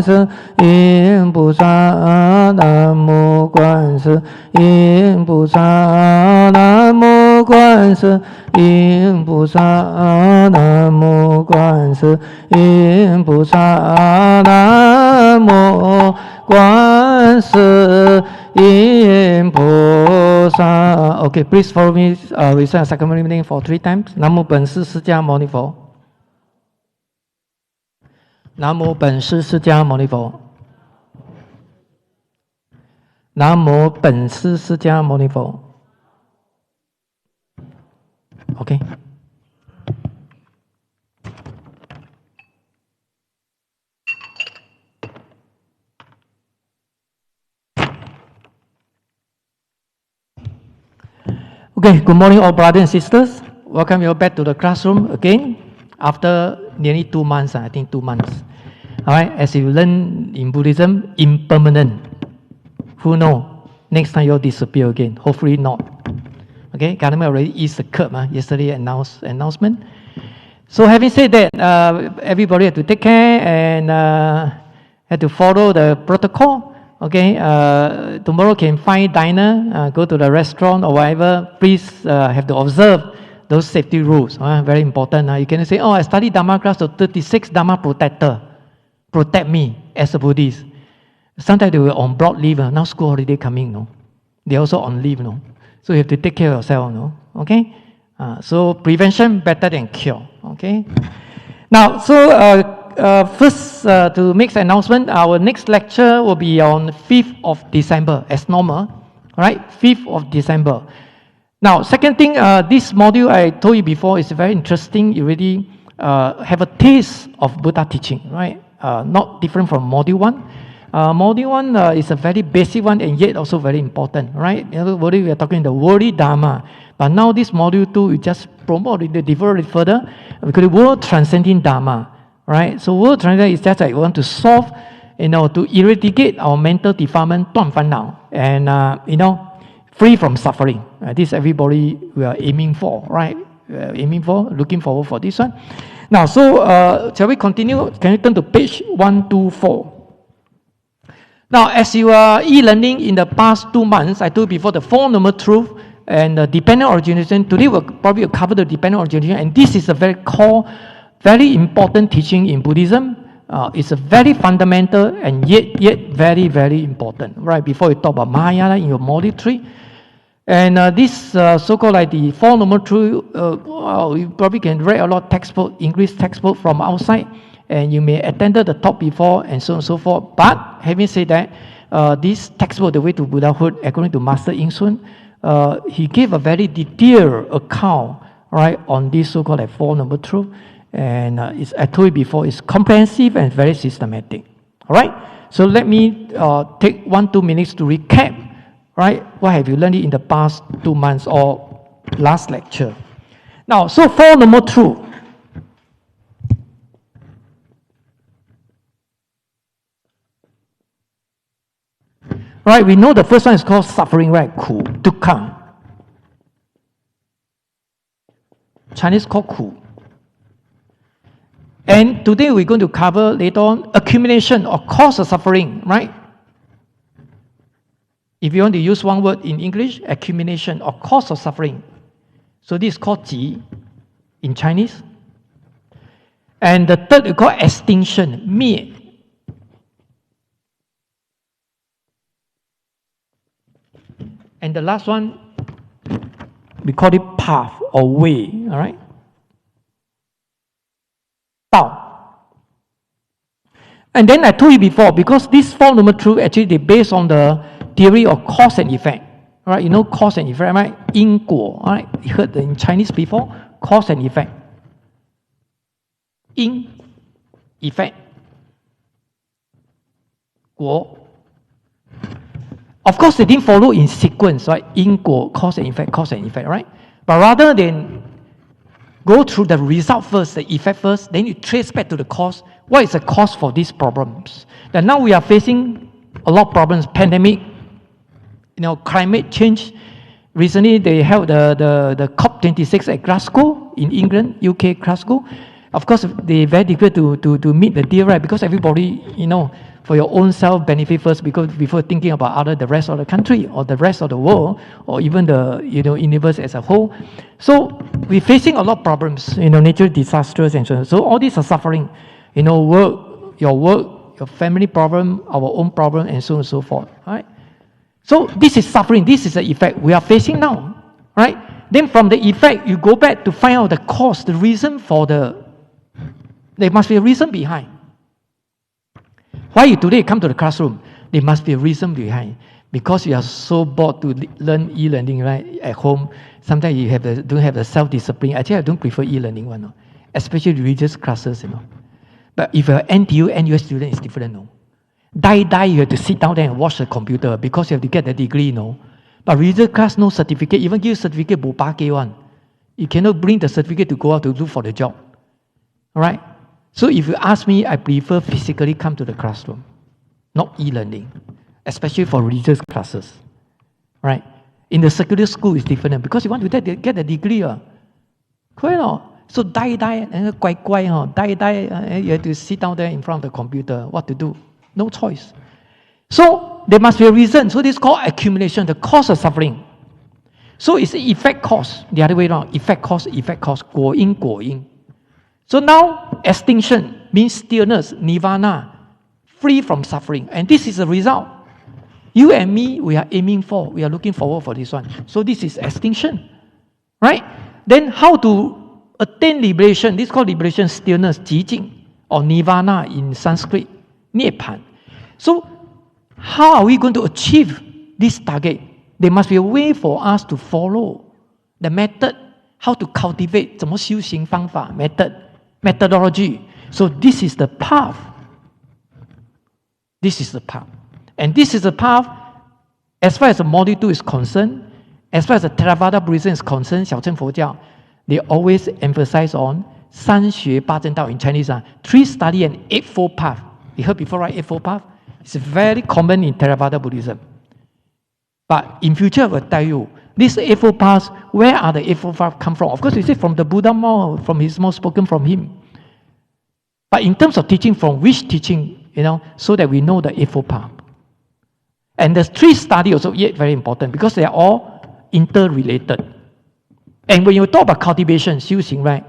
观世音菩萨，南无观世音菩萨，南无观世音菩萨，南无观世音菩萨，南无观世音菩萨。Okay, please follow me. Recite Sacrament name for 3 times. 南无本师释迦牟尼佛。南无本师释迦牟尼佛。南无本师释迦牟尼佛。Okay. Okay, good morning all brothers and sisters. Welcome you back to the classroom again after nearly 2 months, I think 2 months. Alright, as you learn in Buddhism, impermanent. Who knows? Next time you'll disappear again. Hopefully not. Okay, government already eased the curb, yesterday announcement. So having said that, everybody had to take care and had to follow the protocol. Okay, tomorrow can find diner, go to the restaurant or whatever. Please have to observe those safety rules. Very important. You cannot say, oh, I studied Dharma class, so 36 Dharma protector protect me as a Buddhist. Sometimes they were on broad leave. Now school holiday coming. No, they also on leave. No, so you have to take care of yourself. No, okay. So prevention better than cure. Okay. Now, so. First, to make the announcement, our next lecture will be on 5th of December, as normal, right? 5th of December. Now, second thing, this module I told you before is very interesting. You really have a taste of Buddha teaching, right? Not different from module 1. Module 1 is a very basic one and yet also very important, right? We are talking the worldly Dharma. But now this module 2, we just promote it, develop it further, because the world transcending Dharma. Right, so world transcendence is just like we want to solve, to eradicate our mental defilement, 断烦恼, and free from suffering. This everybody we are aiming for, right? Looking forward for this one. Now, so shall we continue? Can you turn to page 124? Now, as you are e-learning in the past 2 months, I told you before the Four Noble Truths and the dependent origination. Today we'll probably cover the dependent origination, and this is a very core. Very important teaching in Buddhism. It's a very fundamental and yet very, very important. Right, before you talk about Mahayana in your module 3. And this so-called like the Four Noble Truths, you probably can read a lot of textbook, English textbook from outside, and you may attended the talk before and so on and so forth. But having said that, this textbook, The Way to Buddhahood, according to Master Ing Sun, he gave a very detailed account, right, on this so-called like Four Noble Truths. And I told you before, it's comprehensive and very systematic. All right? So let me take 1-2 minutes to recap, right? What have you learned in the past 2 months or last lecture? Now, so Four Noble Truths. Right, we know the first one is called suffering, right? Ku, dukkha. Chinese called ku. And today we're going to cover later on accumulation or cause of suffering, right? If you want to use one word in English, accumulation or cause of suffering. So this is called ji in Chinese. And the third we call extinction, mi. And the last one, we call it path or way, all right? Tao. And then I told you before, because these Four Noble Truths actually they based on the theory of cause and effect. Right? You know cause and effect, right? 因果, right? You heard in Chinese before, cause and effect. 因 effect. 果. Of course, they didn't follow in sequence, right? 因果, cause and effect, right? But rather than go through the result first, the effect first, then you trace back to the cause. What is the cause for these problems? That now we are facing a lot of problems, pandemic, climate change. Recently, they held the COP26 at Glasgow in England, UK, Glasgow. Of course, they very difficult to meet the deal, right? Because everybody, for your own self-benefit first, because before thinking about the rest of the country or the rest of the world or even the universe as a whole. So we're facing a lot of problems, natural disasters and so on. So all these are suffering, work, your family problem, our own problem, and so on and so forth. Right? So this is suffering. This is the effect we are facing now. Right? Then from the effect, you go back to find out the cause, the reason for there must be a reason behind. Why you today come to the classroom? There must be a reason behind. Because you are so bored to learn e-learning, right? At home, sometimes you don't have the self-discipline. Actually, I don't prefer e-learning one, no? Especially religious classes, But if you're an NTU, NUS student, it's different, no? Die, you have to sit down there and watch the computer because you have to get the degree, no? But religious class, no certificate. Even give certificate, bo ba ge one. You cannot bring the certificate to go out to look for the job. All right? So if you ask me, I prefer physically come to the classroom, not e-learning, especially for religious classes, right? In the secular school, it's different because you want to get a degree. Correct? So die, and die, you have to sit down there in front of the computer. What to do? No choice. So there must be a reason. So this is called accumulation, the cause of suffering. So it's effect cause, the other way around. Effect cause, 果因. So now, extinction means stillness, nirvana, free from suffering. And this is the result. You and me, we are aiming for, we are looking forward for this one. So this is extinction. Right? Then how to attain liberation? This is called liberation, stillness, 寂静, or nirvana in Sanskrit, nibbana. So how are we going to achieve this target? There must be a way for us to follow the method, how to cultivate, 怎么修行方法, methodology. So this is the path. This is the path. And this is the path as far as the Module 2 is concerned, as far as the Theravada Buddhism is concerned, 小乘佛教, they always emphasize on 三学八正道 in Chinese, 3 study and 8-fold path. You heard before, right? 8-fold path? It's very common in Theravada Buddhism. But in future, I will tell you, these 8-fold paths, where are the 8-fold paths come from? Of course, we say from the Buddha more, from his mouth, spoken from him. But in terms of teaching, from which teaching, so that we know the 8-fold path. And the 3 study also yet very important because they are all interrelated. And when you talk about cultivation, 修行, right?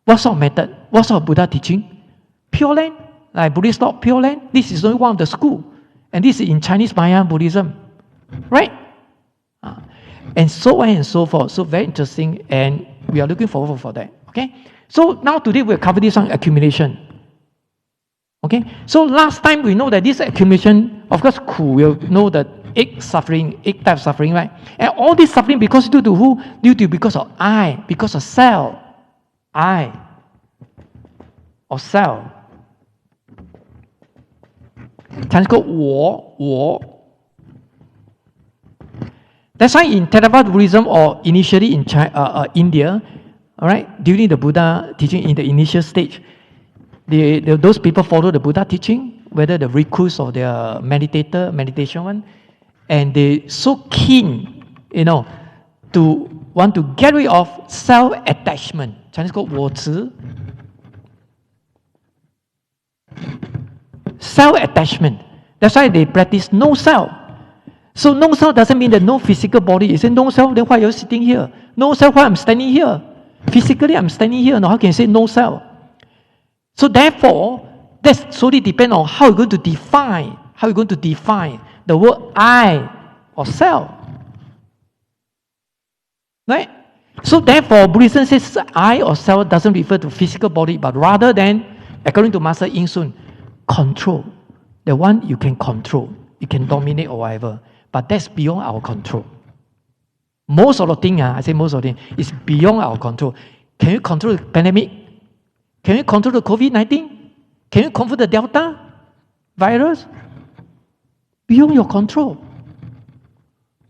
What sort of method? What sort of Buddha teaching? Pure Land, like Buddhist thought, Pure Land. This is only one of the school. And this is in Chinese Mahayana Buddhism. Right? And so on and so forth. So very interesting, and we are looking forward for that. Okay? So now today we'll cover this on accumulation. Okay? So last time we know that this accumulation, of course, we'll know that 8 types of suffering, right? And all this suffering because due to who? Because of I, because of self. I, or self. Chinese called 我. That's why in Theravada Buddhism, or initially in India, all right, during the Buddha teaching in the initial stage, those people follow the Buddha teaching, whether the recluse or the meditation one, and they so keen, to want to get rid of self-attachment. Chinese called 我执. Self-attachment. That's why they practice no self. So no self doesn't mean that no physical body. You say no self, then why are you sitting here? No self, why I'm standing here? Physically, I'm standing here. No, how can you say no self? So therefore, that's solely depend on how you're going to define. How you're going to define the word I or self. Right? So therefore, Buddhism says I or self doesn't refer to physical body, but rather than, according to Master Yin Sun, control. The one you can control. You can dominate or whatever. But that's beyond our control. Most of the thing, I say most of the thing, is beyond our control. Can you control the pandemic? Can you control the COVID-19? Can you control the Delta virus? Beyond your control.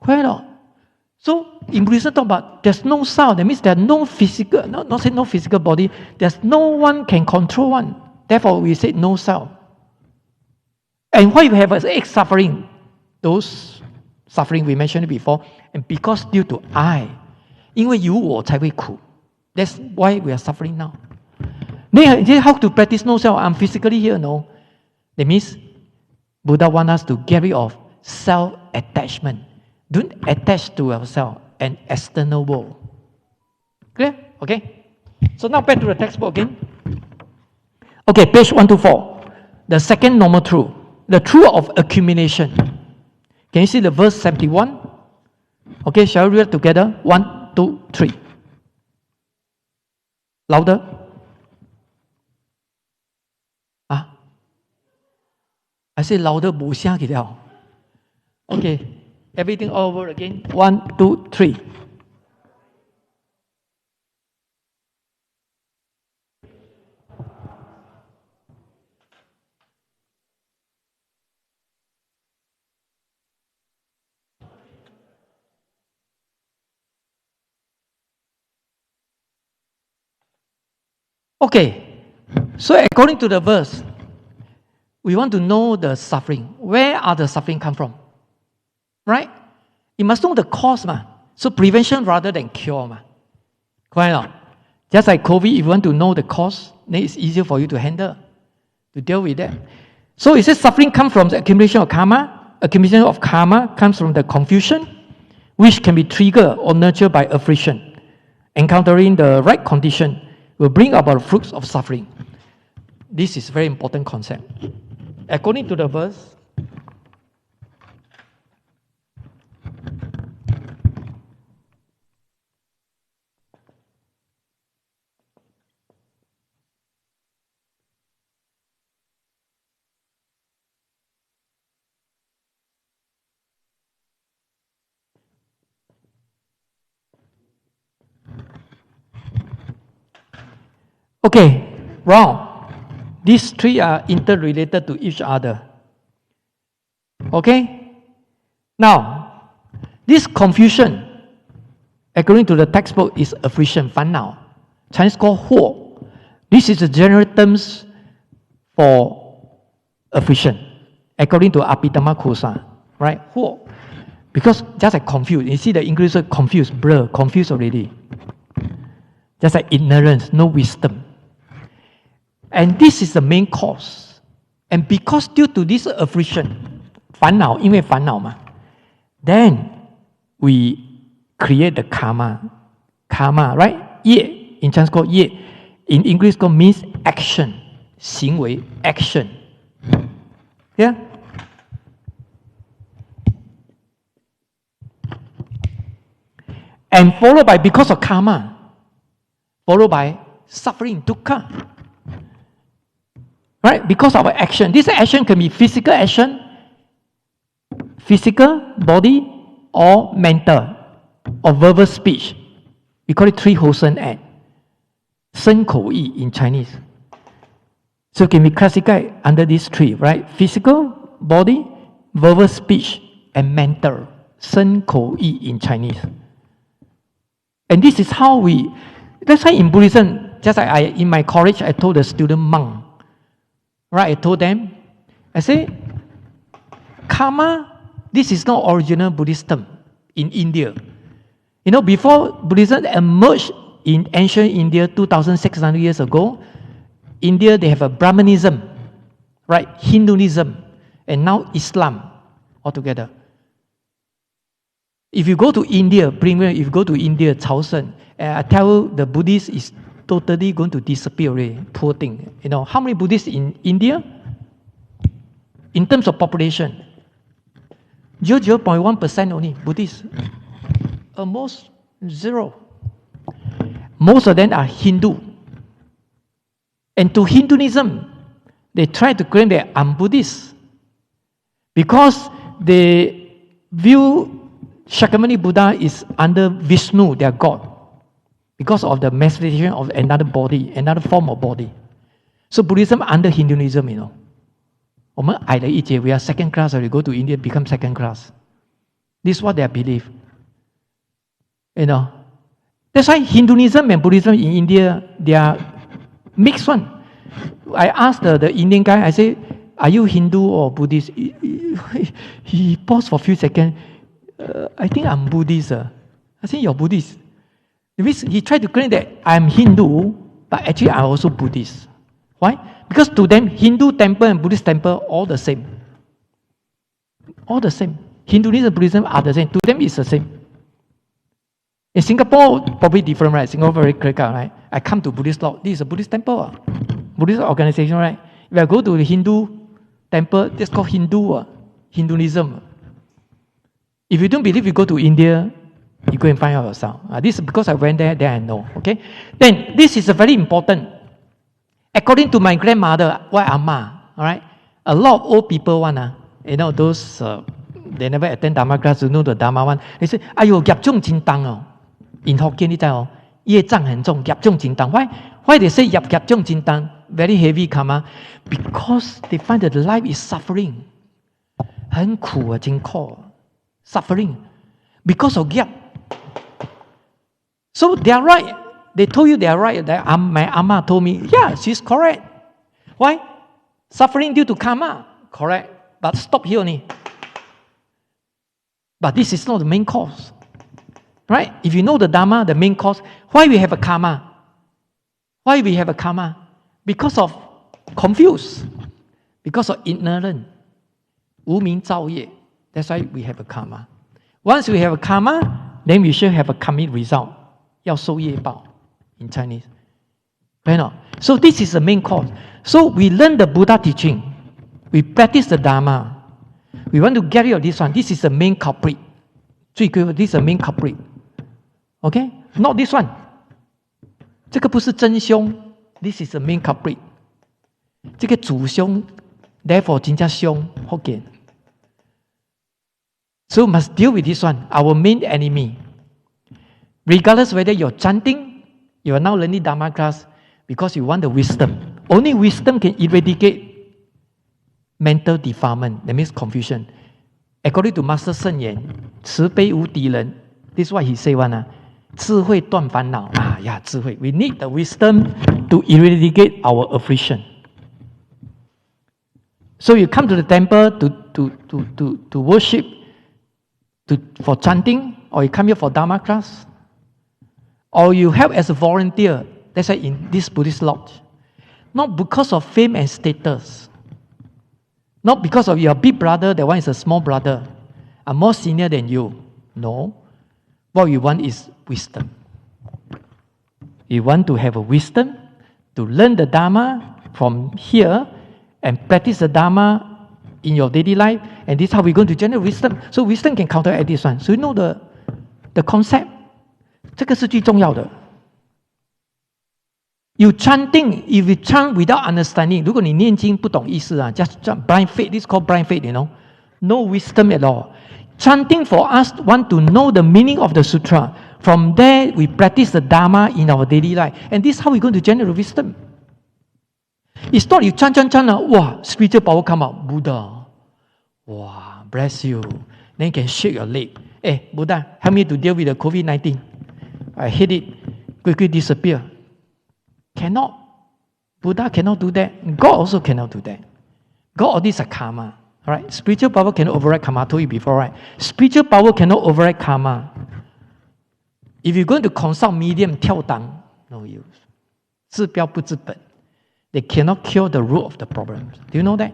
Correct? So, in Buddhism, talk about there's no sound. That means there's no physical, not say no physical body. There's no one can control one. Therefore, we say no sound. And what you have is suffering. Those suffering we mentioned before, and because due to I, 因为有我才会苦. That's why we are suffering now. Then how to practice no self? I'm physically here, no. That means Buddha wants us to get rid of self-attachment. Don't attach to yourself and external world. Clear? Okay. So now back to the textbook again. Okay, page 124. The second normal truth. The truth of accumulation. Can you see the verse 71? Okay, shall we read together? 1, 2, 3. Louder. I say louder, 冇聲去了. Okay, everything all over again. 1, 2, 3. Okay, so according to the verse, we want to know the suffering. Where are the suffering come from? Right? You must know the cause, ma. So prevention rather than cure, ma. Correct or not? Just like COVID, if you want to know the cause, then it's easier for you to handle, to deal with that. So it says suffering comes from the accumulation of karma. Accumulation of karma comes from the confusion, which can be triggered or nurtured by affliction. Encountering the right condition will bring about the fruits of suffering. This is a very important concept. According to the verse, okay, wrong. These three are interrelated to each other. Okay? Now, this confusion, according to the textbook, is affliction, 烦恼. Chinese called 祸. This is the general terms for affliction, according to Abhidhamma Kosa. Right? 祸. Because just like confused. You see the English word confused, blur, confused already. Just like ignorance, no wisdom. And this is the main cause. And because due to this affliction, 烦恼, 因为烦恼嘛, then we create the karma. Karma, right? 业, in Chinese called 业. In English called means action. 行为, action. Yeah? And followed by, because of karma, followed by suffering, dukkha. Right? Because of our action. This action can be physical action, physical, body, or mental, or verbal speech. We call it three wholesome acts. 身口意 in Chinese. So it can be classified under these three, right? Physical, body, verbal speech, and mental. 身口意 in Chinese. And this is how that's why in Buddhism, just like in my college, I told the student monk, right, I told them, I say, karma, this is not original Buddhist term in India. You know, before Buddhism emerged in ancient India 2,600 years ago, India, they have a Brahmanism, right, Hinduism, and now Islam altogether. If you go to India, if you go to India, Chaoshen, I tell the Buddhist is totally going to disappear already. Poor thing. You know, how many Buddhists in India? In terms of population, 0.1% only Buddhists. Almost zero. Most of them are Hindu. And to Hinduism, they try to claim that I'm Buddhist. Because they view Shakyamuni Buddha is under Vishnu, their God. Because of the manifestation of another body, another form of body. So Buddhism under Hinduism, you know. 我们矮了一截, we are second class, or we go to India, become second class. This is what they believe. You know. That's why Hinduism and Buddhism in India, they are mixed one. I asked the Indian guy, I say, are you Hindu or Buddhist? He paused for a few seconds. I think I'm Buddhist. I say, you're Buddhist. He tried to claim that I'm Hindu, but actually I'm also Buddhist. Why? Because to them, Hindu temple and Buddhist temple all the same. All the same. Hinduism, Buddhism are the same. To them, it's the same. In Singapore, probably different, right? Singapore very clear, right? I come to Buddhist law. This is a Buddhist temple, Buddhist organization, right? If I go to the Hindu temple, that's called Hinduism. If you don't believe, you go to India, you go and find out yourself. This is because I went there, then I know. Okay? Then this is a very important. According to my grandmother, why Amma? All right? A lot of old people those they never attend Dharma class to know the Dharma one. They say, "Ayo, 业障真重哦." In Hokkien, 你知道业障很重，业障真重。Why they say 业障真重? Very heavy karma, because they find that life is suffering. 很苦啊，真苦 suffering because of 业。So they are right. They told you they are right. My Amma told me, yeah, she's correct. Why? Suffering due to karma. Correct. But stop here only. But this is not the main cause. Right? If you know the Dharma, the main cause, why we have a karma? Why we have a karma? Because of confused. Because of ignorant. 无明造业. That's why we have a karma. Once we have a karma, then we should have a karmic result. 要受业报 in Chinese. Right? So this is the main cause. So we learn the Buddha teaching. We practice the Dharma. We want to get rid of this one. This is the main culprit. This is the main culprit. Okay? Not this one. 这个不是真凶. This is the main culprit. 这个主凶 therefore 真正凶 Hokkien. So must deal with this one. Our main enemy. Regardless whether you're chanting, you are now learning Dharma class because you want the wisdom. Only wisdom can eradicate mental defilement. That means confusion. According to Master Shen Yan, 慈悲无敌人. This is what he say one. 智慧断烦恼.智慧. We need the wisdom to eradicate our affliction. So you come to the temple to worship, for chanting, or you come here for Dharma class, or you help as a volunteer. That's why in this Buddhist lodge. Not because of fame and status. Not because of your big brother, that one is a small brother. I'm more senior than you. No. What we want is wisdom. You want to have a wisdom to learn the Dharma from here and practice the Dharma in your daily life. And this is how we're going to generate wisdom. So wisdom can counteract this one. So you know the concept. 这个是最重要的。You chanting, if you chant without understanding, 如果你念经不懂意思 just blind faith. This is called blind faith, No wisdom at all. Chanting for us want to know the meaning of the sutra. From there, we practice the Dharma in our daily life. And this is how we're going to generate wisdom. It's not you chant, spiritual power come out. Buddha, bless you. Then you can shake your leg. Hey, Buddha, help me to deal with the COVID-19. I hate it. Quickly disappear. Cannot. Buddha cannot do that. God also cannot do that. God, all these are karma. All right? Spiritual power cannot override karma. I told you before, right? Spiritual power cannot override karma. If you're going to consult medium, 跳档, no use. 治标不治本. They cannot cure the root of the problem. Do you know that?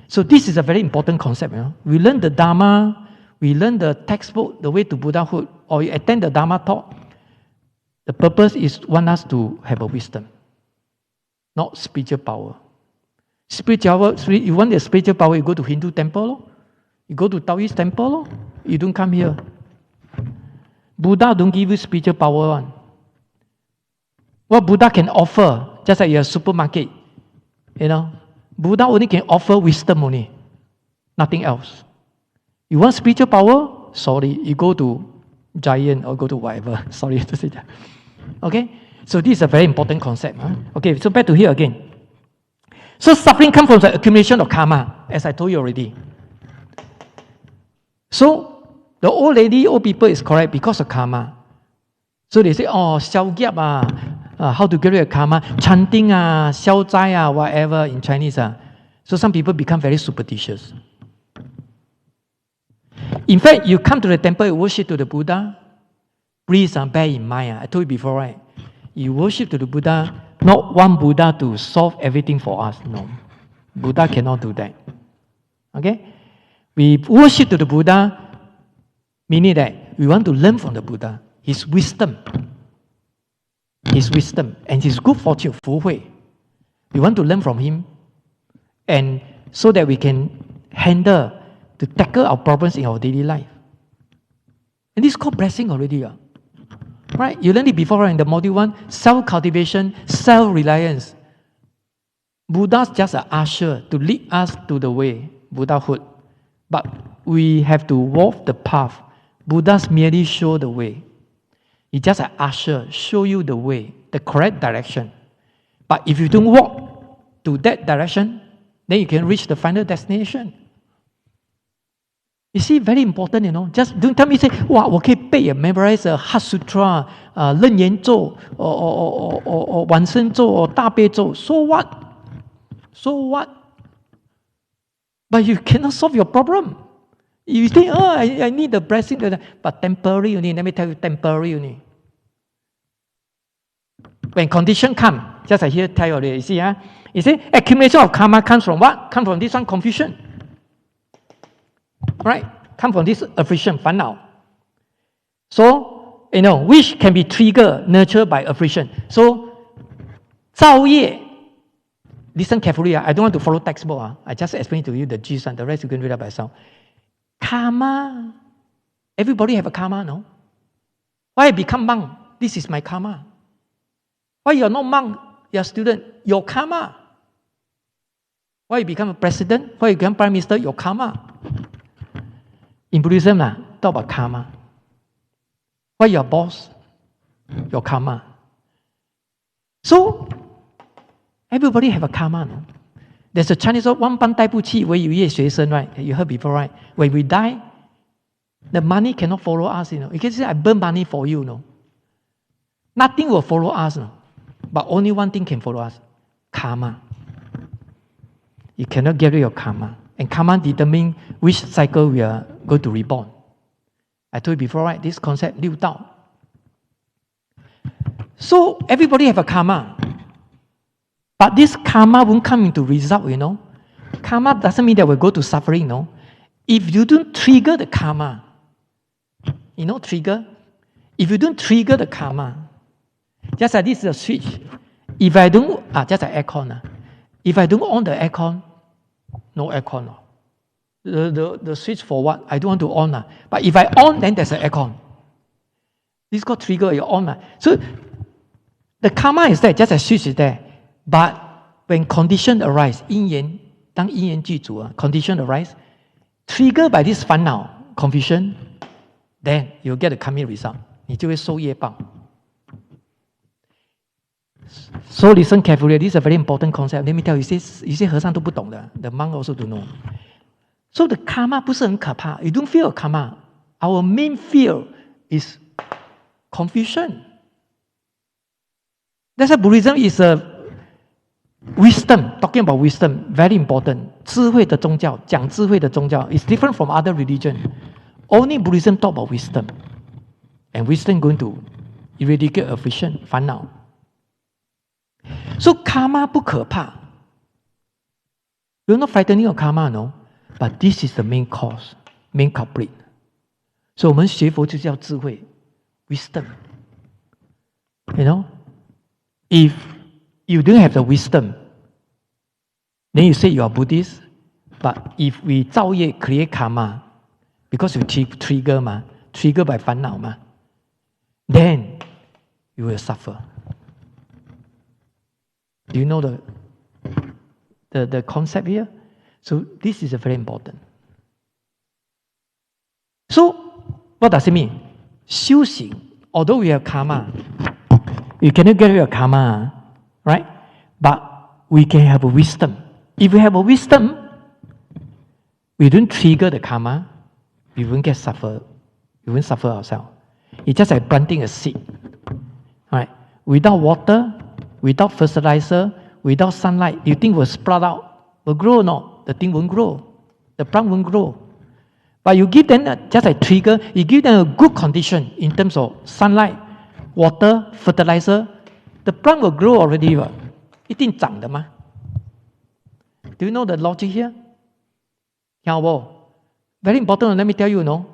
So this is a very important concept. We learn the Dharma, we learn the textbook, the way to Buddhahood, or you attend the Dharma talk. The purpose is want us to have a wisdom, not spiritual power. You want the spiritual power, you go to Hindu temple, you go to Taoist temple, you don't come here. Buddha don't give you spiritual power one. What Buddha can offer, just like your supermarket, Buddha only can offer wisdom only, nothing else. You want spiritual power? Sorry, you go to Giant or go to whatever. Sorry to say that. Okay? So this is a very important concept. Okay, so back to here again. So suffering comes from the accumulation of karma, as I told you already. So the old people is correct because of karma. So they say, 消业 how to get rid of karma, chanting 消灾 whatever in Chinese. So some people become very superstitious. In fact, you come to the temple, you worship to the Buddha, please bear in mind, I told you before, right? You worship to the Buddha, not one Buddha to solve everything for us. No. Buddha cannot do that. Okay? We worship to the Buddha, meaning that we want to learn from the Buddha, his wisdom, and his good fortune, 福慧. We want to learn from him, and so that we can handle, to tackle our problems in our daily life. And this is called blessing already. Right? You learned it before, right? In the module 1, self-cultivation, self-reliance. Buddha's just an usher to lead us to the way, Buddhahood. But we have to walk the path. Buddha's merely show the way. He's just an usher, show you the way, the correct direction. But if you don't walk to that direction, then you can reach the final destination. You see, very important, Just don't tell me, say, wow, 我可以背 memorize a Heart Sutra, 楞严咒, or 往生咒, or 大悲咒. So what? So what? But you cannot solve your problem. You think, I need the blessing, but temporary only. Let me tell you, temporary only. When condition come, just I here tell you already. You see, you see, accumulation of karma comes from what? Comes from this one, confusion. Right? Come from this affliction, 烦恼. So, which can be triggered, nurtured by affliction. So, 造业. Listen carefully. I don't want to follow textbook. I just explain to you the gist, and the rest you can read it by yourself. Karma. Everybody have a karma, no? Why I become monk? This is my karma. Why you are not monk? You are student. Your karma. Why you become a president? Why you become prime minister? Your karma. In Buddhism, talk about karma. Why you are boss? Your karma. So, everybody have a karma, no? There's a Chinese word, 万般带不起, where you hear 学生, right? You heard before, right? When we die, the money cannot follow us, You can say, I burn money for you, no? Nothing will follow us, no? But only one thing can follow us. Karma. You cannot get rid of karma. And karma determines which cycle we are going to reborn. I told you before, right? This concept, 六道. So, everybody have a karma. But this karma won't come into result, Karma doesn't mean that we'll go to suffering, no. If you don't trigger the karma, trigger? If you don't trigger the karma, just like this is a switch. If I don't, just like aircon. If I don't on the aircon, no aircon. The switch for what? I don't want to on. But if I on, then there's an aircon. This is called trigger, you on. So, the karma is there, just a switch is there. But when condition arise, 因缘, 当因缘具足, condition arise, triggered by this 烦恼, confusion, then you'll get the karmic result. 你就会受业报. So listen carefully. This is a very important concept. Let me tell you, 有些和尚都不懂的. The monk also don't know. So the karma 不是很可怕. You don't feel karma. Our main fear is confusion. That's why Buddhism is a wisdom. Talking about wisdom, very important. 智慧的宗教, 讲智慧的宗教 is different from other religion. Only Buddhism talk about wisdom. And wisdom going to eradicate affliction, 烦恼. So karma 不可怕. We're not frightening of karma, no? But this is the main cause, main culprit. So 我们学佛就叫智慧, wisdom. If you don't have the wisdom, then you say you are Buddhist. But if we 造业 create karma, because you trigger by 烦恼 then you will suffer. Do you know the concept here? So this is very important. So what does it mean? 修行, although we have karma, you cannot get rid of karma, right? But we can have a wisdom. If we have a wisdom, we don't trigger the karma, we won't suffer ourselves. It's just like planting a seed. Right? Without water, without fertilizer, without sunlight, you think will sprout out, will grow or not? The thing won't grow. The plant won't grow. But you give them just a trigger, you give them a good condition in terms of sunlight, water, fertilizer, the plant will grow already. 一定长的嘛. Do you know the logic here? 听好不? Very important, let me tell you, no?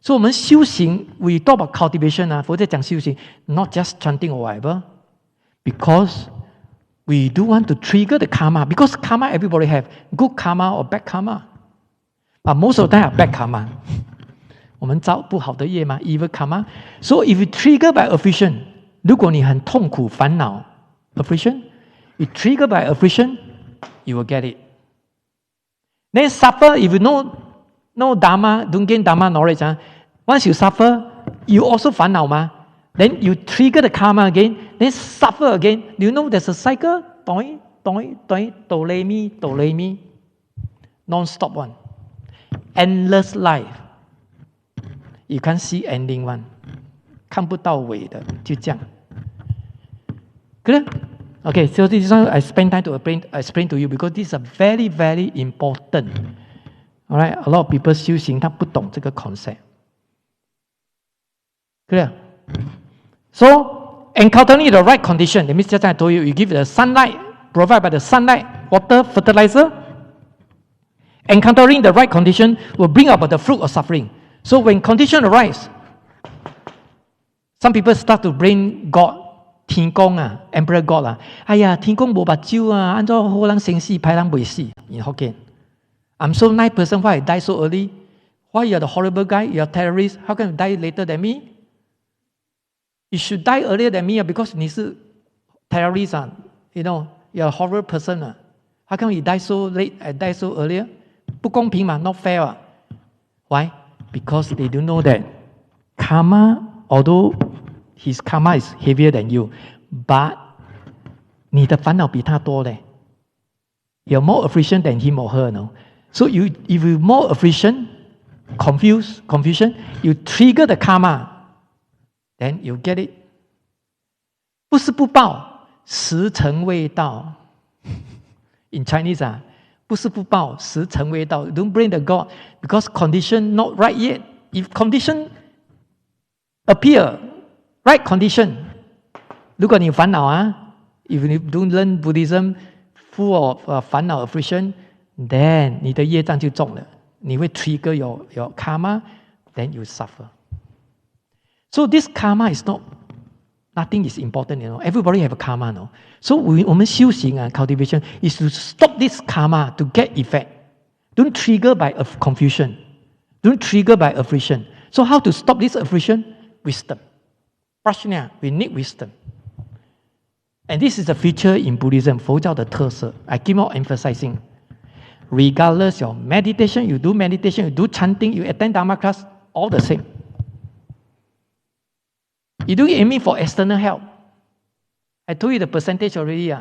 So 我们修行 we talk about cultivation 啊，佛在讲修行 not just chanting or whatever, because we do want to trigger the karma, because karma everybody have, good karma or bad karma. But most of the time are bad karma. 我们造不好的业嘛 evil karma. So if you trigger by affliction, 如果你很痛苦烦恼 affliction, you trigger by affliction, you will get it. Then suffer, if you know dharma, don't gain dharma knowledge. Once you suffer, you also 烦恼嘛 Then you trigger the karma again, then suffer again. Do you know there's a cycle? Doi, doi, doi, do re mi. Non-stop one. Endless life. You can't see ending one. 看不到尾的，就这样。Clear? Okay, so this one I spend time to explain to you because this is a very, very important. Alright, a lot of people 修行他不懂这个 concept. Clear? So, encountering the right condition, that means just I told you, you give the sunlight, provide by the sunlight, water, fertilizer. Encountering the right condition will bring about the fruit of suffering. So when condition arise, some people start to bring God, 天公啊 Emperor God 啊，哎呀，天公无目睭啊，按照好人生死，歹人未死。In Hokkien, I'm so nice person, why I die so early? Why you are the horrible guy? You are terrorist. How can you die later than me? You should die earlier than me because 你是 terrorist 啊 you know, you are a horrible person 啊。How come you die so late? I die so earlier? 不公平嘛 not fair 啊。Why? Because they don't know that karma, although his karma is heavier than you, but 你的烦恼比他多嘞。You're more affliction than him or her, no? So if you more affliction, confusion, you trigger the karma, then you get it. 不是不报，时辰未到。In Chinese 啊，不是不报，时辰未到。Don't blame the God because condition not right yet. If condition appear, right condition, 如果你烦恼啊 if you don't learn Buddhism full of 烦恼 affliction, then 你的业障就重了。你会 trigger your karma, then you suffer. So this karma is not, nothing is important, you know. Everybody have a karma, no. So 我们修行啊 cultivation is to stop this karma to get effect. Don't trigger by confusion. Don't trigger by affliction. So how to stop this affliction? Wisdom. Prajna, we need wisdom. And this is a feature in Buddhism, 佛教的特色。I keep on emphasizing. Regardless your meditation, you do chanting, you attend Dharma class, all the same. You don't aim for external help. I told you the percentage already.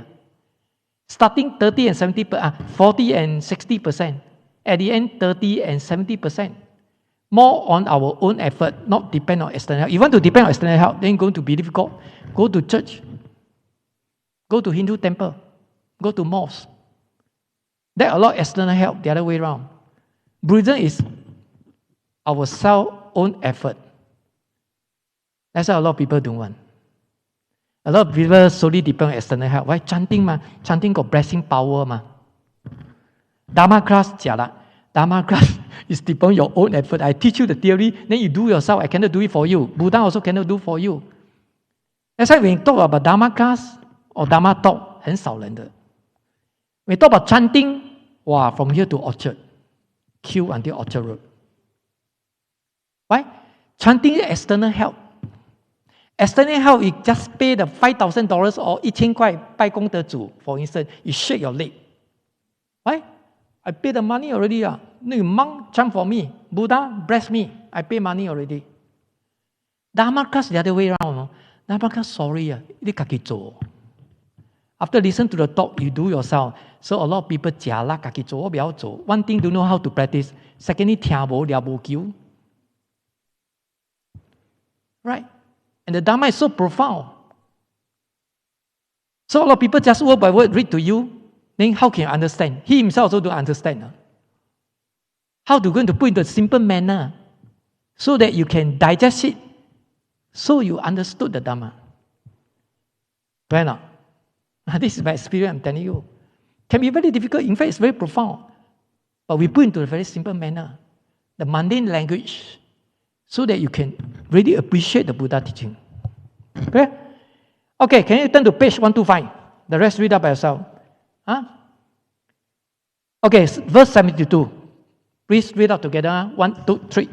Starting 30 and 70%, 40 and 60%. At the end, 30 and 70%. More on our own effort, not depend on external help. If you want to depend on external help, then going to be difficult. Go to church. Go to Hindu temple. Go to mosque. There are a lot of external help the other way around. Buddhism is our self-own effort. That's what a lot of people don't want. A lot of people solely depend on external help. Why? Chanting ma. Chanting got blessing power ma. Dharma class jialat. Dharma class is depend on your own effort. I teach you the theory, then you do yourself. I cannot do it for you. Buddha also cannot do for you. That's why when you talk about Dharma class or Dharma talk, 很少人的。When you talk about chanting, wow, from here to Orchard, queue until Orchard Road. Why? Chanting is external help. External help, you just pay the $5,000 or 1,000块拜功德主, for instance, you shake your leg. Why? I pay the money already. No, monk chant for me. Buddha bless me. I pay money already. Dharma class the other way around. No? Dharma class, sorry, you kaki做. After listen to the talk, you do yourself. So a lot of people 假啦kaki做，我不要做。One thing don't know how to practice. Secondly, 听无了无求. Right? And the Dharma is so profound. So a lot of people just word by word read to you. Then how can you understand? He himself also don't understand. How to going to put in a simple manner so that you can digest it, so you understood the Dharma. Right now, this is my experience, I'm telling you. Can be very difficult. In fact, it's very profound. But we put into a very simple manner. the mundane language, so that you can really appreciate the Buddha teaching. Okay? Okay, can you turn to page 125? The rest read up by yourself. Huh? Okay, verse 72. Please read out together. 1, 2, 3.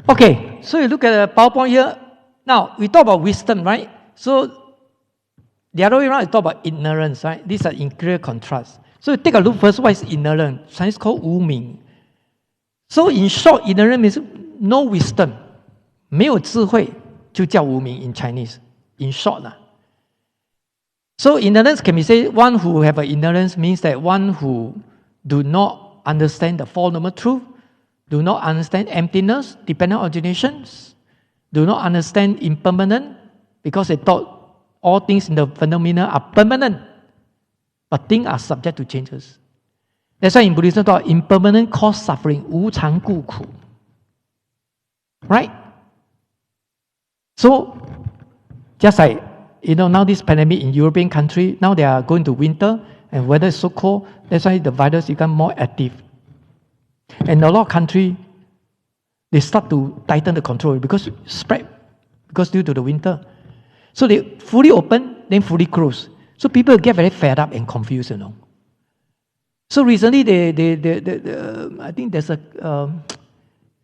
Okay, so you look at the PowerPoint here. Now, we talk about wisdom, right? So, the other way around, we talk about ignorance, right? These are in clear contrast. So, take a look first, what is ignorant? Chinese called 无明. So, in short, ignorant means no wisdom. 没有智慧就叫无明 in Chinese. In short. So, ignorance can be said, one who have an ignorance means that one who do not understand the Four Noble Truths, do not understand emptiness, dependent originations, do not understand impermanent, because they thought all things in the phenomena are permanent, but things are subject to changes. That's why in Buddhism, thought impermanent cause suffering, 无常故苦. Right? So, just like, now this pandemic in European country, now they are going to winter, and weather is so cold, that's why the virus become more active. And a lot of countries, they start to tighten the control because spread, because due to the winter. So they fully open, then fully close. So people get very fed up and confused, So recently, I think there's a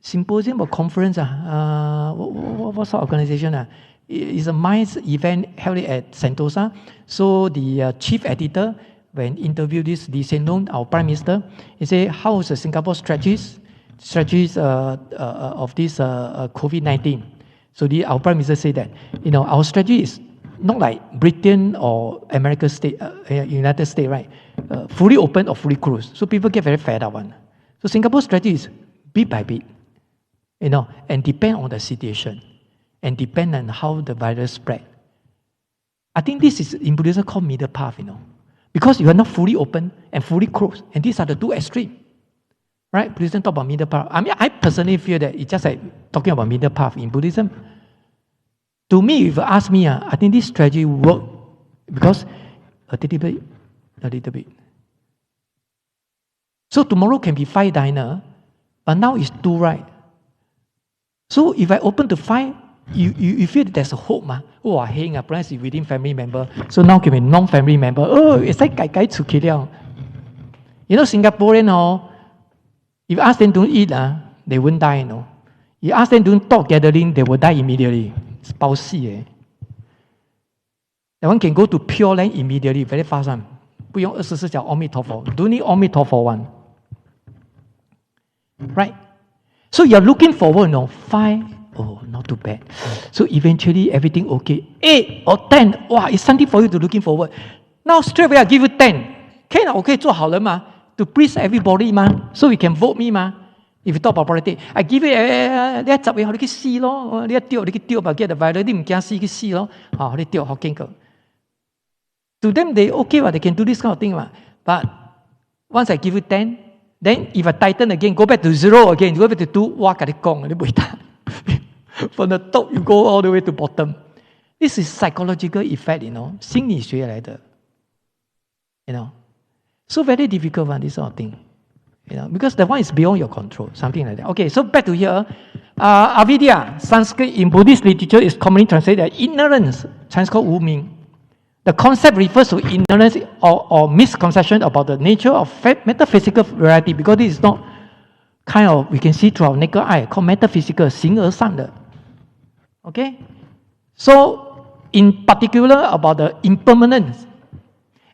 symposium or conference. What sort of organization? It's a MICE event held at Sentosa. So the chief editor, when interviewed this Lee Hsien Loong, our Prime Minister, he said, how is the Singapore strategies of this COVID-19? So our Prime Minister said that, our strategy is not like Britain or United States, right? Fully open or fully closed. So people get very fed up. So Singapore strategy is bit by bit, and depend on the situation, and depend on how the virus spread. I think this is in Buddhism called middle path, Because you are not fully open and fully closed. And these are the two extremes. Right? Buddhism talk about middle path. I mean, I personally feel that it's just like talking about middle path in Buddhism. To me, if you ask me, I think this strategy work because a little bit. So tomorrow can be 5 dinner, but now it's 2, right? So if I open to 5, you feel that there's a hope, Oh, heng, perhaps it's within family member. So now can be non-family member. Oh, it's like gai chu ki liao. Singaporean, if you ask them to eat, they won't die, You ask them to talk gathering, they will die immediately. It's 包戏. That one can go to Pure Land immediately, very fast one. 不用24小 Amitofo. Don't need Amitofo one. Right? So you're looking forward, 5. Oh, not too bad. So eventually everything okay. 8 or 10, wow, it's something for you to looking forward. Now straight away I give you 10. 可以啦，我可以做好人嘛 to please everybody 嘛 so you can vote me 嘛 If you talk about politics, I give you 你10位，你去死咯，你丟吧，get the virus， 你唔驚死去死咯，你丟好驚個。To them they okay, they can do this kind of thing, but once I give you 10, then if I tighten again, go back to 0 again, go back to 2, 哇，跟你講，你唔會得。From the top, you go all the way to bottom. This is psychological effect, 心理學來的。So very difficult one, this sort of thing. Because that one is beyond your control, something like that. Okay, so back to here. Avidya, Sanskrit in Buddhist literature is commonly translated as ignorance, Chinese called 无明. The concept refers to ignorance or misconception about the nature of metaphysical reality, because this is not kind of, we can see through our naked eye, called metaphysical, 形而上的. Okay? So, in particular about the impermanence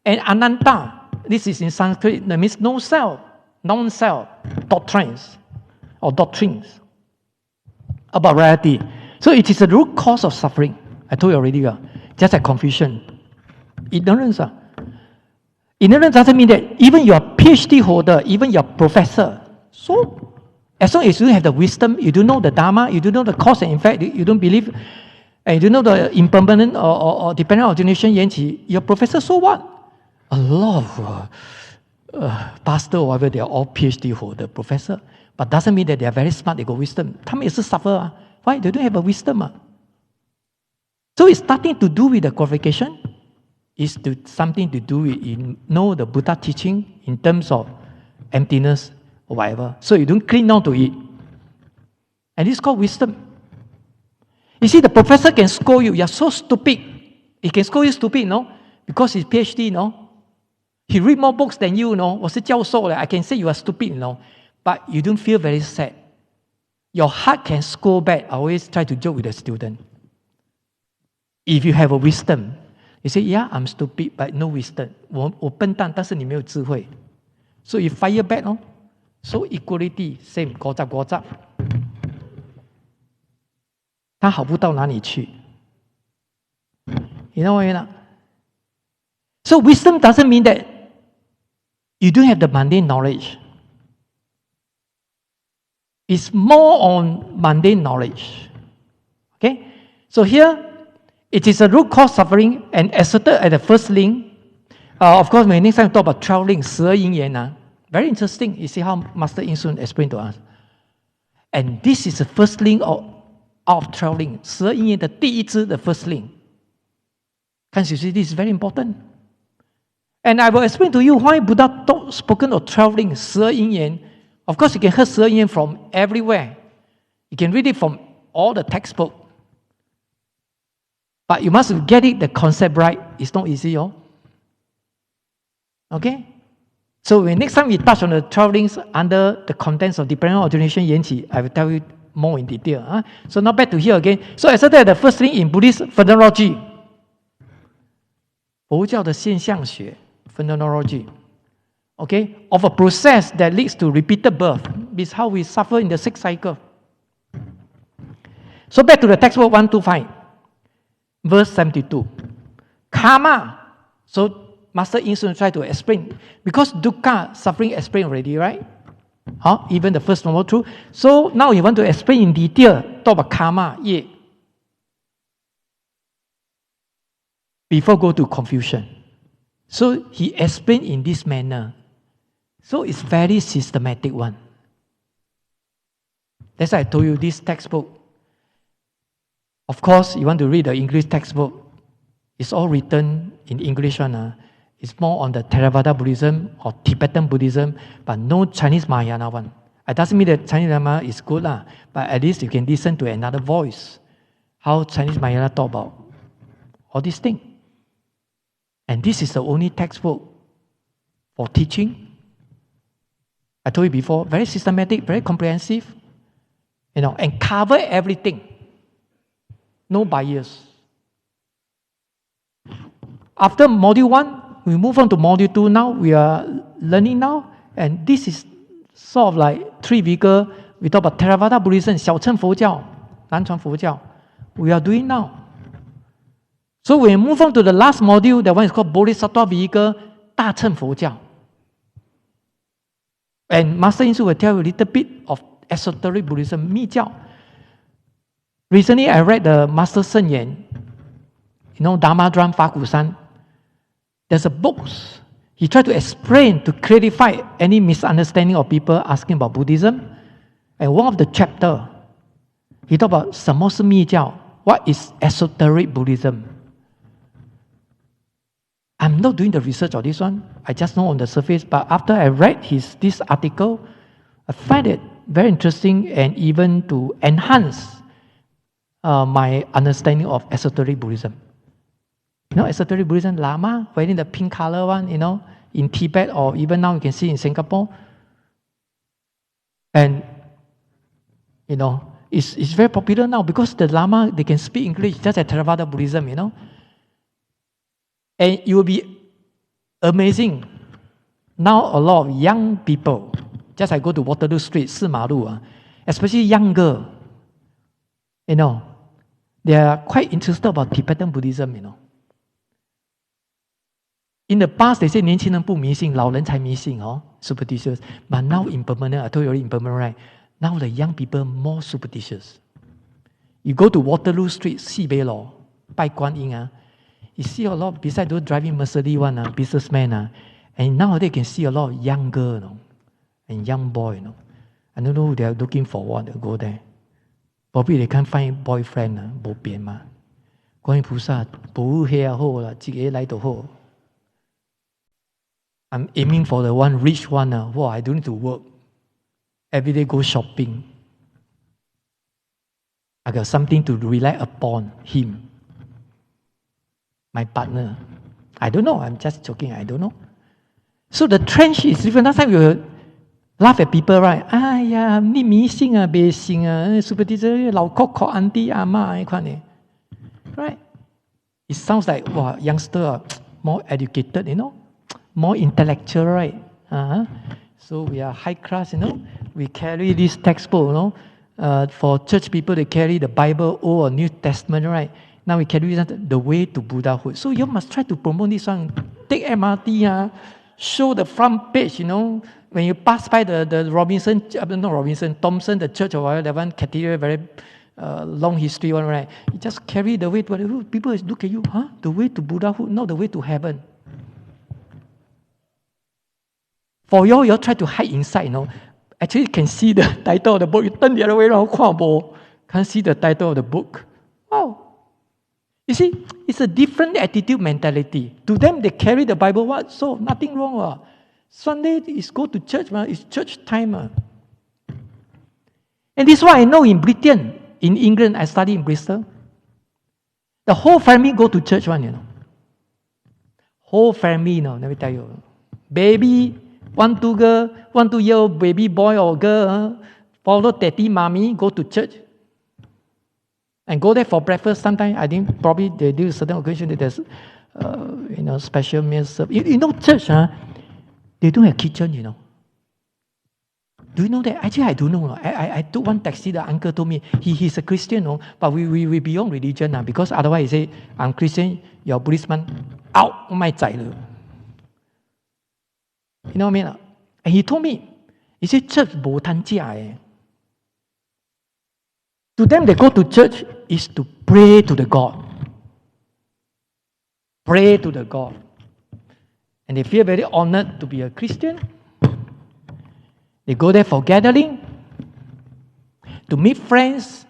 and ananta, this is in Sanskrit, that means no self, non-self, doctrines about reality. So it is the root cause of suffering. I told you already, just like confusion. Ignorance. Ignorance doesn't mean that even your PhD holder, even your professor, so As long as you have the wisdom, you don't know the Dharma, you don't know the cause and effect, you don't believe, and you don't know the impermanent or dependent origination, your professor, so what? A lot of pastor or whatever, they are all PhD holder, professor, but doesn't mean that they are very smart, they got wisdom. 他们也是 suffer. Why? They don't have a wisdom. So it's nothing to do with the qualification. It's something to do with you know the Buddha teaching in terms of emptiness or whatever. So you don't cling on to it. And it's called wisdom. You see, the professor can scold you. You're so stupid. He can scold you stupid, no? Because he's PhD, no? He read more books than you, no? 我是教授 I can say you are stupid, no? But you don't feel very sad. Your heart can scold back. I always try to joke with the student. If you have a wisdom, you say, yeah, I'm stupid, but no wisdom. 我笨蛋，但是你没有智慧. So you fire back, no? So equality, same, 国杂. 他好不到哪里去. You know what I mean? So wisdom doesn't mean that you don't have the mundane knowledge. It's more on mundane knowledge. Okay? So here, it is a root cause suffering and asserted at the first link. Of course, when next time we talk about 12 links, 12因缘, very interesting. You see how Master In Sun explained to us. And this is the first link out of 12 links. 12因缘的第一支 the first link. Can't you see this is very important? And I will explain to you why Buddha spoken of 12 links, 12因缘. Of course, you can hear 12因缘 from everywhere. You can read it from all the textbook. But you must get it, the concept right. It's not easy, Okay? So when next time we touch on the 12 links under the contents of dependent origination 缘起, I will tell you more in detail. So now back to here again. So as I said, the first link in Buddhist phenomenology. 佛教的现象学 phenomenology. Okay? Of a process that leads to repeated birth. This is how we suffer in the 6th cycle. So back to the textbook 125. Verse 72. Karma. So Master In Sun tried to explain. Because dukkha, suffering, explained already, right? Even the first noble truth. So now he want to explain in detail. Talk about karma, before go to confusion. So he explained in this manner. So it's very systematic one. That's why I told you this textbook. Of course, you want to read the English textbook. It's all written in English one. It's more on the Theravada Buddhism or Tibetan Buddhism, but no Chinese Mahayana one. It doesn't mean that Chinese Mahayana is good, but at least you can listen to another voice. How Chinese Mahayana talk about all these things. And this is the only textbook for teaching. I told you before, very systematic, very comprehensive, and cover everything. No bias. After module 1, we move on to module 2 now. We are learning now. And this is sort of like 3 vehicle. We talk about Theravada Buddhism, 小乘佛教, 南传佛教. We are doing now. So when we move on to the last module, that one is called Bodhisattva vehicle, 大乘佛教. And Master In Sun will tell you a little bit of esoteric Buddhism, 密教. Recently, I read the Master Shen Yan, Dharma Drum Fakusan. There's a book. He tried to explain, to clarify any misunderstanding of people asking about Buddhism. And one of the chapter, he talked about 什么是密教? What is esoteric Buddhism? I'm not doing the research on this one. I just know on the surface. But after I read this article, I find it very interesting and even to enhance my understanding of esoteric Buddhism. Esoteric Buddhism, Lama, wearing the pink color one, in Tibet or even now you can see in Singapore. And, it's very popular now because the Lama, they can speak English just like Theravada Buddhism, And it will be amazing. Now a lot of young people, just I go to Waterloo Street, 四马路, especially young girl, they are quite interested about Tibetan Buddhism, In the past, they say 年轻人不迷信，老人才迷信, superstitious. But now impermanent, I told you already impermanent, right? Now the young people more superstitious. You go to Waterloo Street, SBL, 拜观音 you see a lot, besides those driving Mercedes one, businessmen, and nowadays you can see a lot of young girl, and young boy, I don't know, they are looking for what, they go there. Probably they can't find boyfriend, 没变嘛。观音菩萨保佑好啦，自己来就好。I'm aiming for the one rich one. Wow, I don't need to work. Every day go shopping. I got something to rely upon him. My partner. I don't know. I'm just joking. I don't know. So the trend is different. Last time we will laugh at people, right? 哎呀，你迷信啊，别信啊，superstition 老壳壳 auntie 阿妈那款的 ，right? It sounds like wow, youngster are more educated, more intellectual, right? So we are high class, We carry this textbook, for church people, they carry the Bible, Old or New Testament, right? Now we carry the way to Buddhahood. So you must try to promote this one. Take MRT, show the front page, When you pass by the Thompson, the church or whatever, that one cathedral, very long history one, right? You just carry the way to people look at you, the way to Buddhahood, not the way to heaven. For you all try to hide inside, Actually, you can see the title of the book. You turn the other way around, can't see the title of the book. Wow. You see, it's a different attitude mentality. To them, they carry the Bible. What? So, nothing wrong. Sunday is go to church. It's church time. And this is why I know in Britain, in England, I study in Bristol. The whole family go to church Whole family, let me tell you. Baby, 1-2-year-old baby boy or girl, follow daddy, mommy, go to church. And go there for breakfast. Sometimes I think probably they do certain occasions. There's, special meals served. Church, they don't have kitchen. Do you know that? Actually, I don't know. I took one taxi. The uncle told me he's a Christian, but we beyond religion because otherwise he say I'm Christian, you're Buddhist out my child. You know what I mean? And he told me, he said church 沒攤價. To them, they go to church is to pray to the God. Pray to the God. And they feel very honored to be a Christian. They go there for gathering, to meet friends,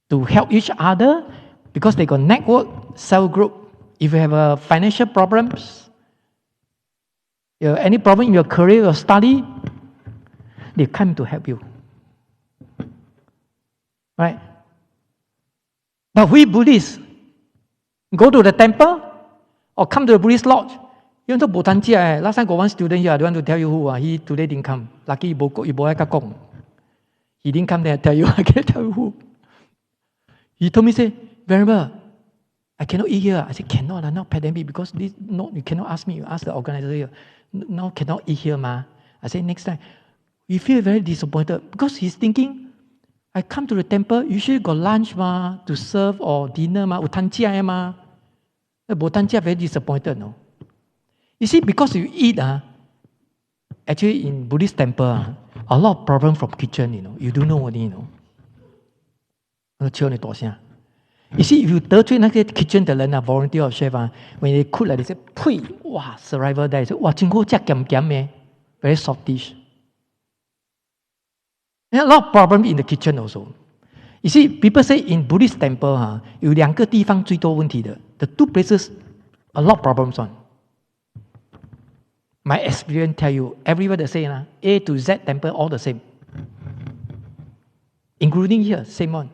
to help each other, because they got network, cell group. If you have financial problems, any problem in your career or study, they come to help you. Right? But we Buddhists go to the temple or come to the Buddhist lodge. You know, last time got one student here, I don't want to tell you who. He today didn't come. Lucky he didn't come there. I tell you, I can't tell you who. He told me, say, Venerable, I cannot eat here. I said, cannot, not pandemic, because this, no, you cannot ask me. You ask the organizer here. Now cannot eat here, ma. I said, next time. We feel very disappointed because he's thinking, I come to the temple, usually got lunch to serve or dinner very disappointed, no? You see, because you eat, actually in Buddhist temple, a lot of problem from kitchen, You don't know what, You see, if you 得罪那些 kitchen 的人 volunteer or chef, when they cook like they say, 呸, wow, saliva there, say, wow, 真好吃咸咸的, very soft dish. There are a lot of problems in the kitchen also. You see, people say in Buddhist temple, 有2个地方最多问题的. The 2 places, a lot of problems on. My experience tell you, everywhere the same, A to Z temple, all the same. Including here, same one.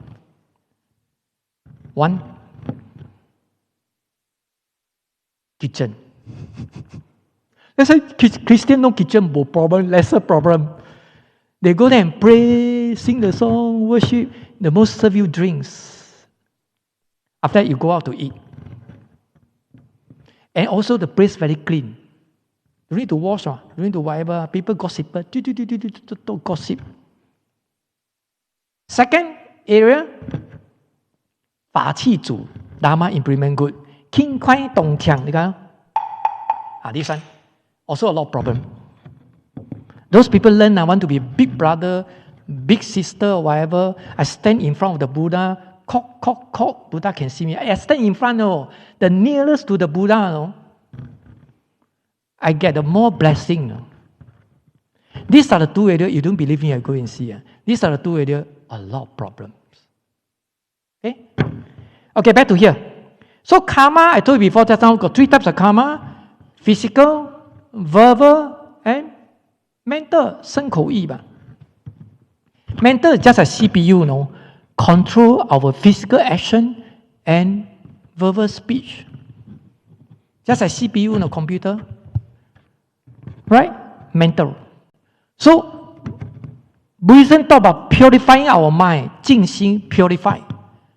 1, kitchen. That's why Christian no kitchen, no problem, lesser problem. They go there and pray, sing the song, worship. The most serve you drinks. After that, you go out to eat. And also the place very clean. You need to wash, you need to whatever. People gossip, gossip. Second area, 法器主 Dharma implement good. 轻快动强，你看，this one also a lot of problem. Those people learn, I want to be a big brother, big sister, or whatever. I stand in front of the Buddha, cock, Buddha can see me. I stand in front, the nearest to the Buddha, I get the more blessing. These are the two areas, you don't believe me, I go and see. These are the two areas, a lot of problems. Okay, back to here. So karma, I told you before, just now, got 3 types of karma: physical, verbal, and mental. 身口意吧. Mental is just a CPU, control our physical action and verbal speech. Just a CPU, computer. Right? Mental. So, Buddhism talk about purifying our mind, 静心, purify.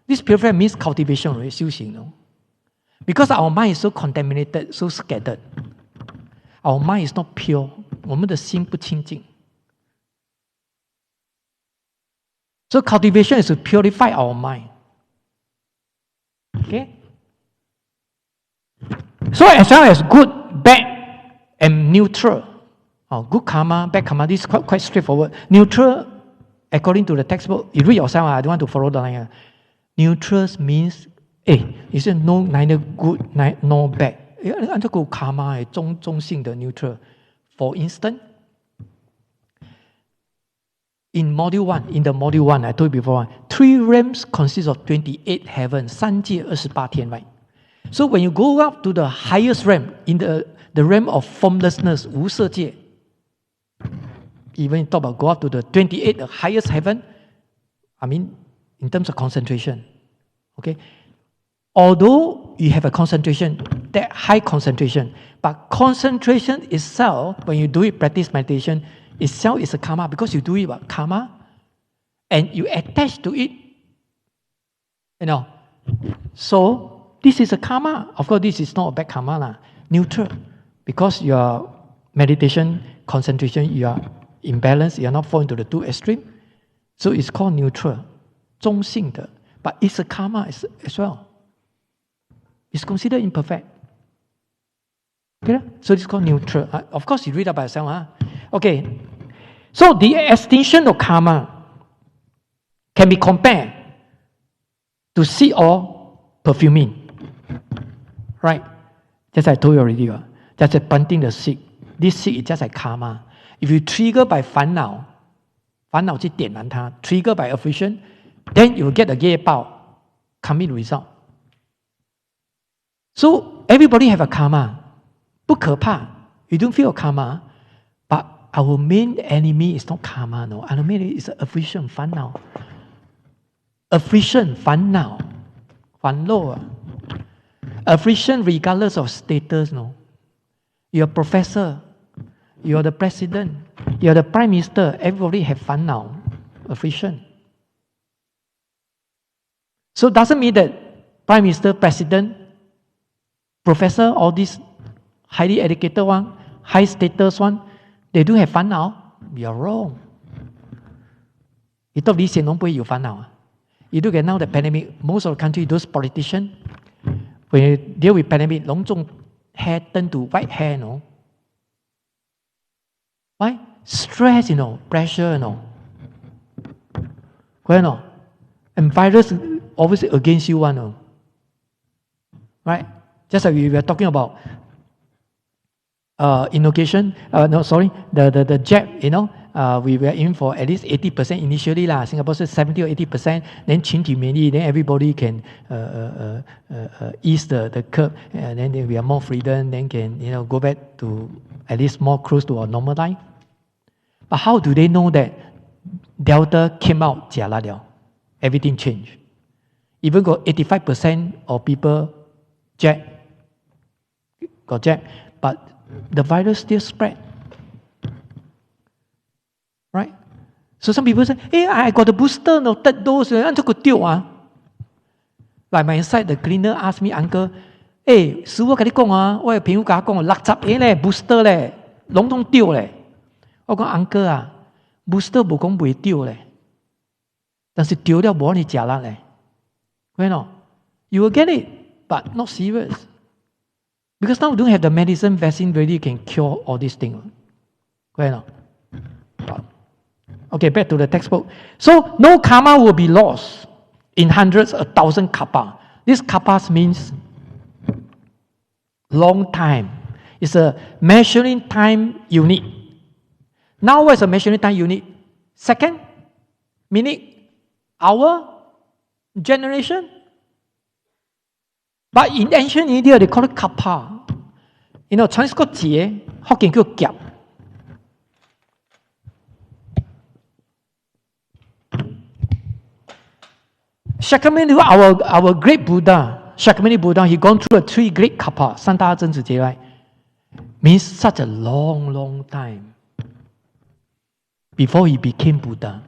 This purify means cultivation, right? 修行, Because our mind is so contaminated, so scattered. Our mind is not pure. 我们的心不清净. So cultivation is to purify our mind. Okay? So as well as good, bad, and neutral. Good karma, bad karma, this is quite straightforward. Neutral, according to the textbook, you read yourself, I don't want to follow the line. Neutral means, you say no, neither good, nor bad. 按照个 karma 中性的 neutral. For instance, in the module 1, I told you before, 3 realms consist of 28 heavens, 三界28天, right? So when you go up to the highest realm, in the realm of formlessness, 无色界, even you talk about go up to the 28, the highest heaven, I mean, in terms of concentration, okay? Although you have a concentration, that high concentration, but concentration itself, when you do it, practice meditation, itself is a karma because you do it about karma and you attach to it. So this is a karma. Of course, this is not a bad karma, neutral. Because your meditation, concentration, you are in balance, you are not falling to the 2 extreme. So it's called neutral, 中性的. But it's a karma as well. It's considered imperfect. Okay? So it's called neutral. Of course, you read about yourself. Okay. So the extinction of karma can be compared to seed or perfuming. Right? Just I told you already. Just like planting the seed. This seed is just like karma. If you trigger by 烦恼去点燃它, trigger by affliction, then you will get the 业报 coming result. So everybody have a karma. 不可怕. You don't feel karma. But our main enemy is not karma, no. Our main enemy is affliction, 烦恼. Affliction, 烦恼. 烦恼. Affliction regardless of status, no. You're a professor. You're the president. You're the prime minister. Everybody have 烦恼, affliction. So it doesn't mean that prime minister, president, professor, all these highly educated one, high status one, they do have 烦恼. You're wrong. You thought Lee Hsien Loong 不会有烦恼? You look at now the pandemic, most of the country, those politicians, when you deal with pandemic, 隆重 hair turn to white hair, no? Why? Stress, pressure, Correct, and virus always against you, one, right? Just like we were talking about innovation, the jab, we were aiming for at least 80% initially. Singapore said 70 or 80%, then 群体免疫, then everybody can ease the curve, and then we have more freedom, then can go back to at least more close to our normal life. But how do they know that Delta came out, 假了了, everything changed? Even got 85% of people got jab, but the virus still spread. Right? So some people say, hey, I got the booster, no, third dose, Like my side, the cleaner asked me, uncle, hey, 师父跟你講啊，我嘅朋友跟我講，60個booster 咧，籠統丟咧。我講 uncle 啊 ，booster 冇講袂丟咧，但是丟了冇你食啦咧。You will get it, but not serious. Because now we don't have the medicine, vaccine ready can cure all these things. Okay, back to the textbook. So no karma will be lost in hundreds, 1,000 kappa. This kappas means long time. It's a measuring time unit. Now what is a measuring time unit? Second, minute, hour, generation. But in ancient India, they call it kappa. You know, Chinese called jie, Hokkien called gyap. Shakyamuni, our great Buddha, Shakyamuni Buddha, he gone through 3 great kappa, Santa Zhen Zi, right? Means such a long, long time before he became Buddha.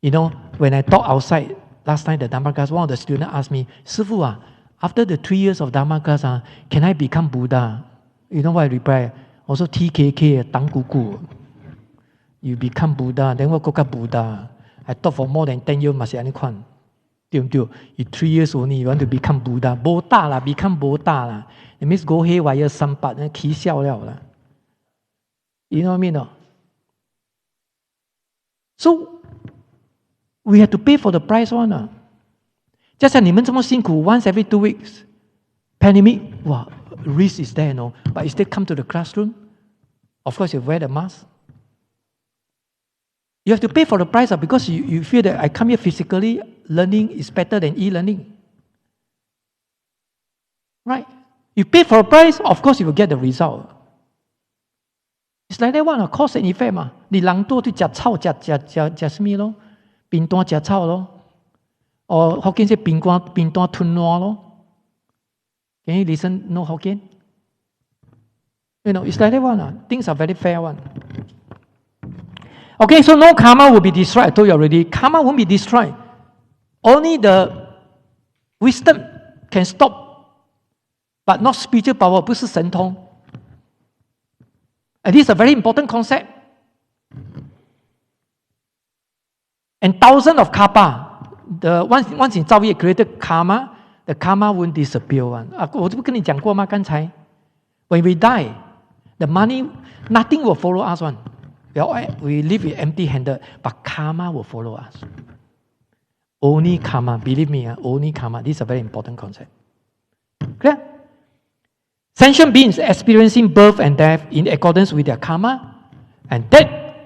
You know, when I taught outside last time, the Dharma class, one of the students asked me, Sifu, after the 3 years of Dharma class, can I become Buddha? You know what I reply? Also TKK, Tang Kuku. You become Buddha, then what go Buddha? I taught for more than 10 years, must any kwan. You 3 years only, you want to become Buddha. Bota la, become Bota la. It means go haywire sampat, ki xiao liao la. You know what I mean? No? So, we have to pay for the price one. Just like 你们这么辛苦 once every 2 weeks. Pandemic, wow, risk is there, no? But you still come to the classroom. Of course, you wear the mask. You have to pay for the price because you feel that I come here physically, learning is better than e-learning. Right? You pay for a price, of course you will get the result. It's like that one, cause and effect. 你懒惰去吃草，吃什么咯？冰蛋吃草咯，or Hokkien say 冰蛋吞烂咯。Can you listen? No Hokkien? You know, it's like that one. Things are very fair one. Okay, so no karma will be destroyed. I told you already. Karma won't be destroyed. Only the wisdom can stop, but not spiritual power. 不是神通。And this is a very important concept. And thousands of kappa, once in 造业 created karma, the karma won't disappear one. 我不跟你讲过吗？刚才 when we die, the money, nothing will follow us one. We live with empty-handed, but karma will follow us. Only karma, believe me, only karma. This is a very important concept. Clear? Sentient beings experiencing birth and death in accordance with their karma, and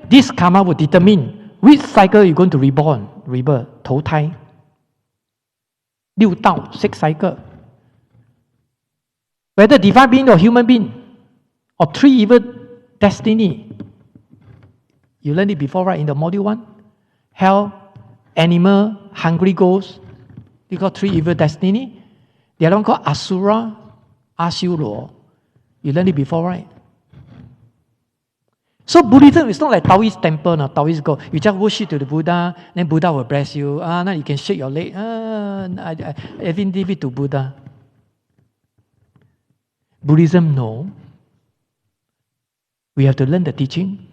this karma will determine which cycle you're going to rebirth, 投胎。6道 6 cycle. Whether divine being or human being, or 3 evil destiny. You learned it before, right? In the module 1. Hell, animal, hungry ghost. You got 3 evil destiny. The other one called Asura, Asuro. You learned it before, right? So Buddhism is not like Taoist temple, no, Taoist go. You just worship to the Buddha, then Buddha will bless you. Now you can shake your leg. Everything leave it to Buddha. Buddhism, no. We have to learn the teaching.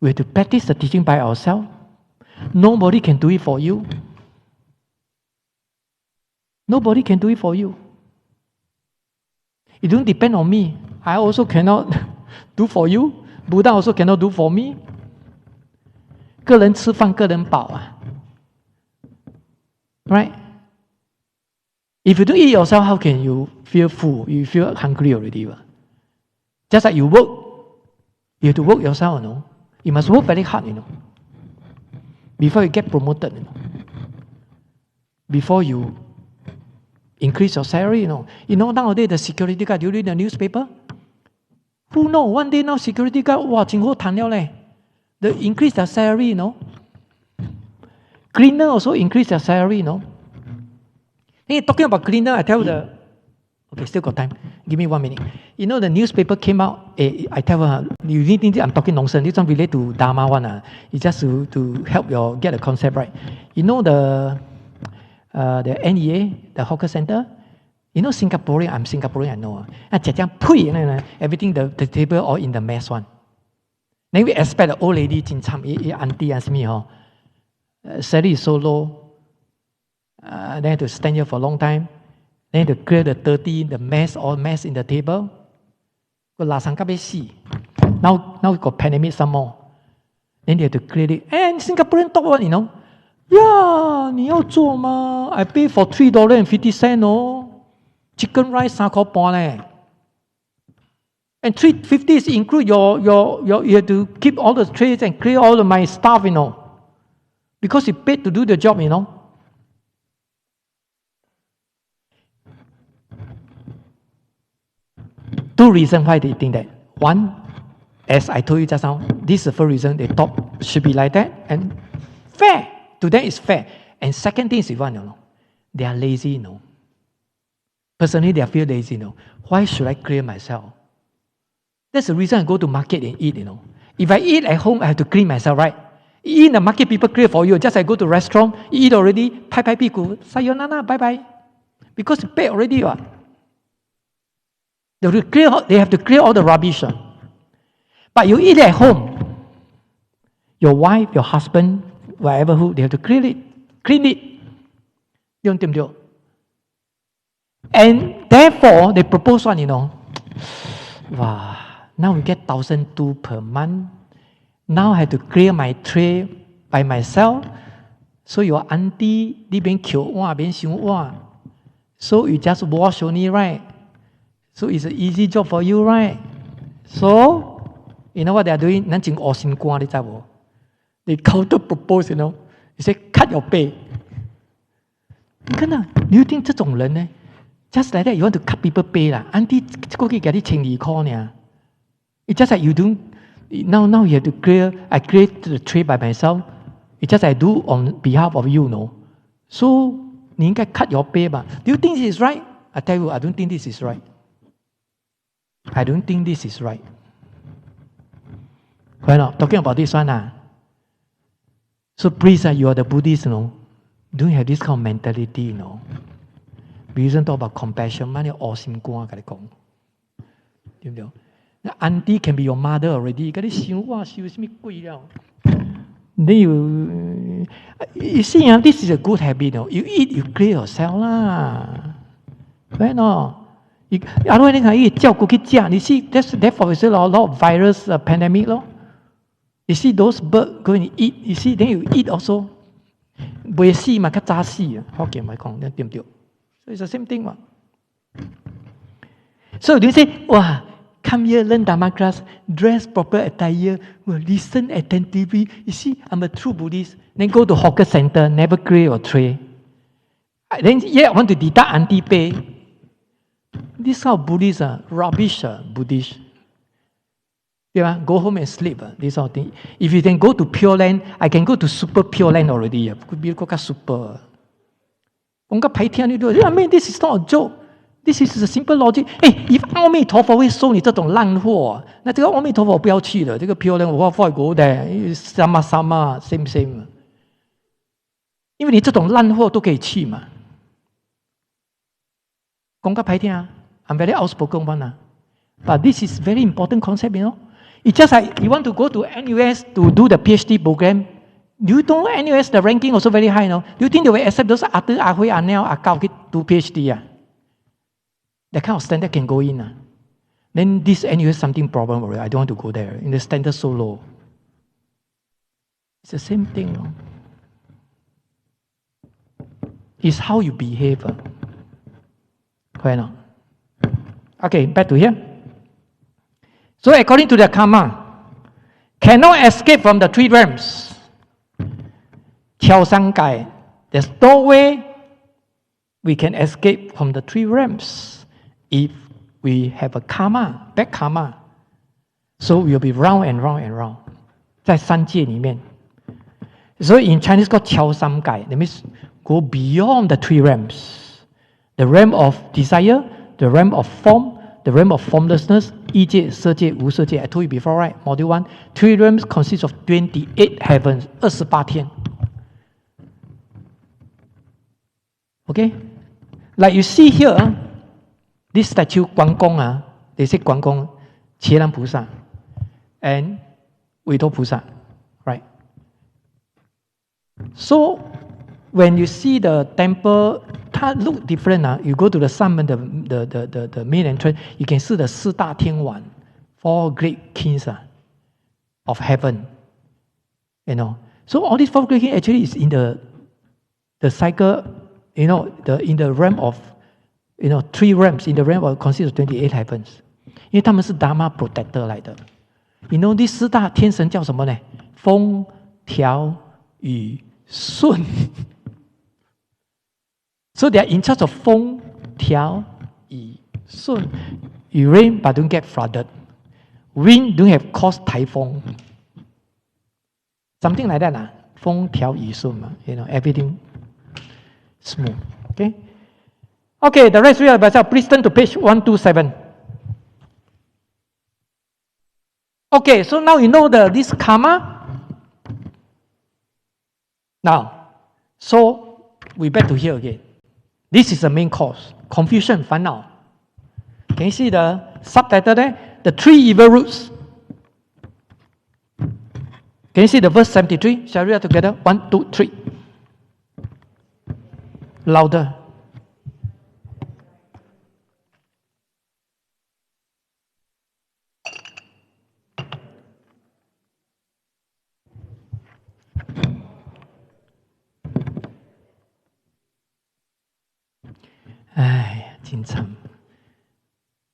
We have to practice the teaching by ourselves. Nobody can do it for you. Nobody can do it for you. It don't depend on me. I also cannot do for you. Buddha also cannot do for me. 个人吃饭个人饱啊。Right? If you don't eat yourself, how can you feel full? You feel hungry already. Just like you work, you have to work yourself, you know. You must work very hard, you know, before you get promoted, you know, before you increase your salary, you know. You know, nowadays the security guard, do you read the newspaper? Who know? One day now, security guard, wow, 真好谈了嘞. They increase their salary, you know. Cleaner also increase their salary, you know. Hey, talking about cleaner, I tell okay, still got time. Give me 1 minute. You know, the newspaper came out. I tell her, you didn't think I'm talking nonsense. This one relate to Dharma one. It's just to help you get the concept right. You know the NEA, the hawker center. You know Singaporean. I'm Singaporean. I know. Everything the table all in the mess one. Then we expect the old lady, auntie, ask me, salary is so low. They have to stand here for a long time. Then to clear the dirty, the mess, all mess in the table. Now we got pandemic some more. Then they have to clear it. And Singaporean talk what, Yeah, 你要做吗 I pay for $3.50 Chicken rice 3塊半咧。And $3.50 is include your you have to keep all the trays and clear all of my stuff, because you paid to do the job, Two reasons why they think that. One, as I told you just now, this is the first reason they thought should be like that, and fair. To them it's fair. And second thing is, they are lazy, Personally, they feel lazy, Why should I clear myself? That's the reason I go to market and eat, If I eat at home, I have to clean myself, right? You eat in the market, people clear for you. Just like go to restaurant, you eat already, pai piku, sayonara, bye-bye. Because you pay already, They have to clear all the rubbish. But you eat at home, your wife, your husband, whatever who, they have to clean it. And therefore, they propose one, Wow, now we get 1,200 per month. Now I have to clear my tray by myself. So your auntie, they been killed, so you just wash only, right? So it's an easy job for you, right? So, you know what they are doing? They counter propose, They say, cut your pay. Do you think 这种人呢 just like that, you want to cut people pay lah? Auntie, go get it 1,200塊呢 It's just like you do. Now you have to clear. I clear the tray by myself. It's just I do on behalf of you, So, 你應該 cut your pay吧? Do you think this is right? I tell you, I don't think this is right. I don't think this is right. Why not? Talking about this one, So please, you are the Buddhist, Don't you have this kind of mentality, We usually talk about compassion. Auntie can be your mother already. Then you see, this is a good habit. You eat, you clear yourself lah. Right no? You see, therefore is a lot of virus pandemic. You see those birds go and eat. You see, then you eat also. So it's the same thing. So do you say, wow, come here, learn Dharma class, dress proper attire, listen attentively. You see, I'm a true Buddhist. Then go to hawker center, never clear your tray. Then I want to deduct auntie pay. This kind of Buddhists are rubbish, Buddhist. Yeah, go home and sleep. This sort of thing. If you can go to Pure Land, I can go to Super Pure Land already. Could be super. I mean, this is not a joke. This is a simple logic. Hey, if 阿弥陀佛会收你这种烂货，那这个阿弥陀佛不要去了。这个 Pure Land 我不会 go there， sama same。因为你这种烂货都可以去嘛。讲个歹听，I'm very outspoken one but this is very important concept, It's just like you want to go to NUS to do the PhD program. You know NUS, the ranking also very high, Do you think they will accept those Arthur, Ah Hui, Ah Nell, Ah Gao to PhD? That kind of standard can go in. Then this NUS something problem already. I don't want to go there. In the standard so low. It's the same thing. It's how you behave. Why not? Okay, back to here. So according to the karma, cannot escape from the three realms. There's no way we can escape from the three realms if we have a karma, bad karma. So we'll be round and round and round. 在三界里面. So in Chinese called 敲三盖. That means go beyond the three realms. The realm of desire, the realm of form, the realm of formlessness, 一界、色界、无色界. I told you before, right? Module 1. Three realms consist of 28 heavens, 28天. Okay? Like you see here, this statue, 关公, they say 关公, 伽蓝菩萨 and 韦陀菩萨, right? So, when you see the temple, it looks different. You go to the summit, the main entrance, you can see the 四大天王, 4 great kings of heaven. So all this fourth creation actually is in the cycle, in the realm of, 3 realms, in the realm of consists of 28 heavens. 因为他们是 Dharma protector 来的。第4大天神叫什么呢？风、调、雨、顺。So they are in charge of 风、调、雨、顺。You rain but don't get flooded. Wind don't have cause 台风。Something like that 风调雨顺嘛，everything smooth. Okay, the rest read by yourself. Please turn to page 127. Okay, so now you know this karma. Now, so we back to here again. This is the main cause. Confusion, 烦恼. Can you see the subtitle there? The 3 evil roots. Can you see the verse 73? Shall we read together? 1, 2, 3. Louder.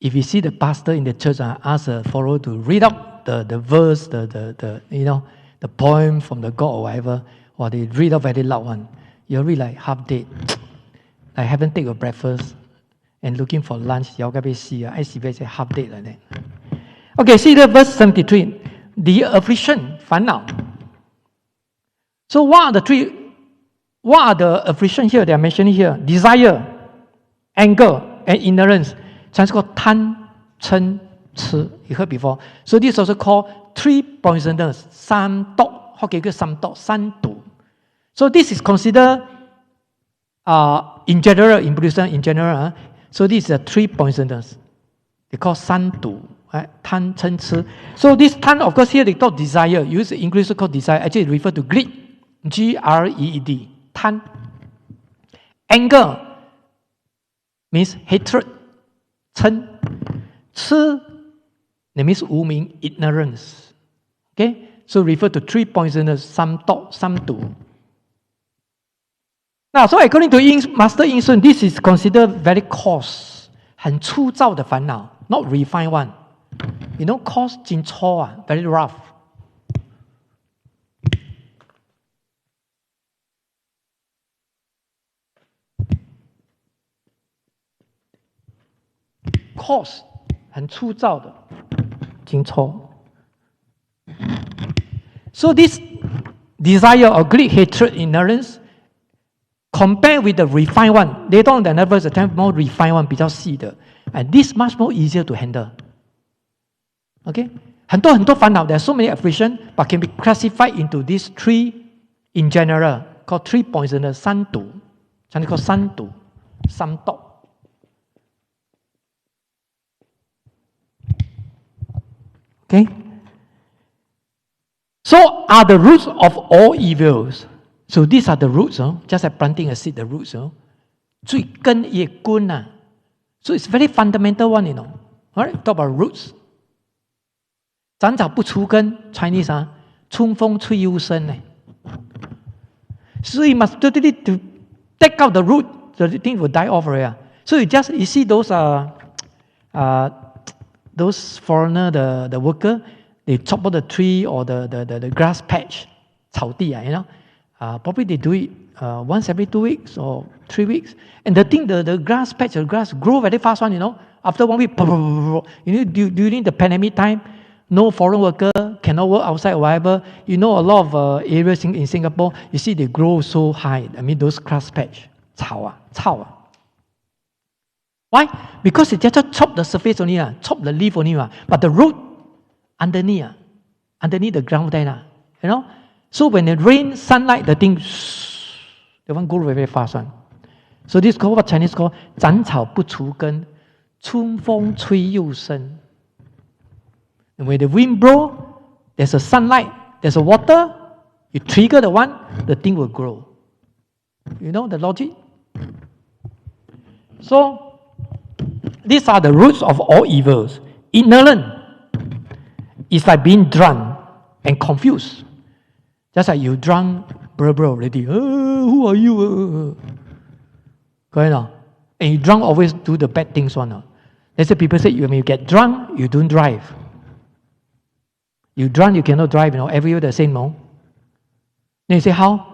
If you see the pastor in the church, ask a follower to read out the verse, the poem from the God or whatever, or they read out very loud one. You'll read like half dead. I haven't taken your breakfast and looking for lunch. Y'all got to see. I see very half dead like that. Okay, see the verse 73. The affliction, 烦恼. So what are the affliction here? They are mentioning here. Desire, anger, and ignorance. Chinese called 贪, 嗔, 痴. You heard before. So this is also called 3 poisoners. 三毒. Hokkien 叫三毒, 三毒. So this is considered in general, in Buddhism in general. So this is 3 poisoners. They call 三毒. 贪, 嗔, 痴. So this 贪, of course, here they talk desire. Use the English called desire. Actually, it refers to greed. G-R-E-E-D. 贪. Anger means hatred. 嗔. 痴, that means 无明, ignorance. Okay? So refer to 3 poisoners, 三毒, 三毒. Now, so according to Master Yin Sun, this is considered very coarse, 很粗糙的烦恼, not refined one. Coarse 很粗啊, very rough. Coarse 很粗糙的, 很粗. So this desire or greed, hatred, ignorance, compared with the refined one, later on the nervous attempt more refined one, 比较细的, and this much more easier to handle. Okay? 很多烦恼, there are so many affliction, but can be classified into these 3 in general, called 3 poisoners, 三毒. Chinese called 三毒, 三毒. Okay? So are the roots of all evils. So these are the roots, just like planting a seed, the roots. 最根也根啊. So it's very fundamental one, Alright, talk about roots. 斩草不除根, Chinese, 春风吹又生. So you must totally to take out the root, the thing will die off already. So you see those foreigner, the worker, they chop out the tree or the grass patch, 草地, probably they do it once every 2 weeks or 3 weeks. And the grass patch, the grass grow very fast one, After 1 week, during the pandemic time, no foreign worker cannot work outside or whatever. A lot of areas in Singapore, you see they grow so high. I mean those grass patch, 草啊. Why? Because it just chop the surface only, chop the leaf only, but the root underneath the ground there, So when it rain, sunlight, the thing, they won't grow very fast one. So this is called what Chinese call 斩草不除根, 春风吹又生. And when the wind blow, there's a sunlight, there's a water, you trigger the one, the thing will grow. You know the logic? So these are the roots of all evils. Ignorant is like being drunk and confused. Just like you drunk, bro already. Who are you? Correct or not? And you drunk always do the bad things one. That's why people say when you get drunk, you don't drive. You drunk, you cannot drive. Every year the same, no? Then you say, how?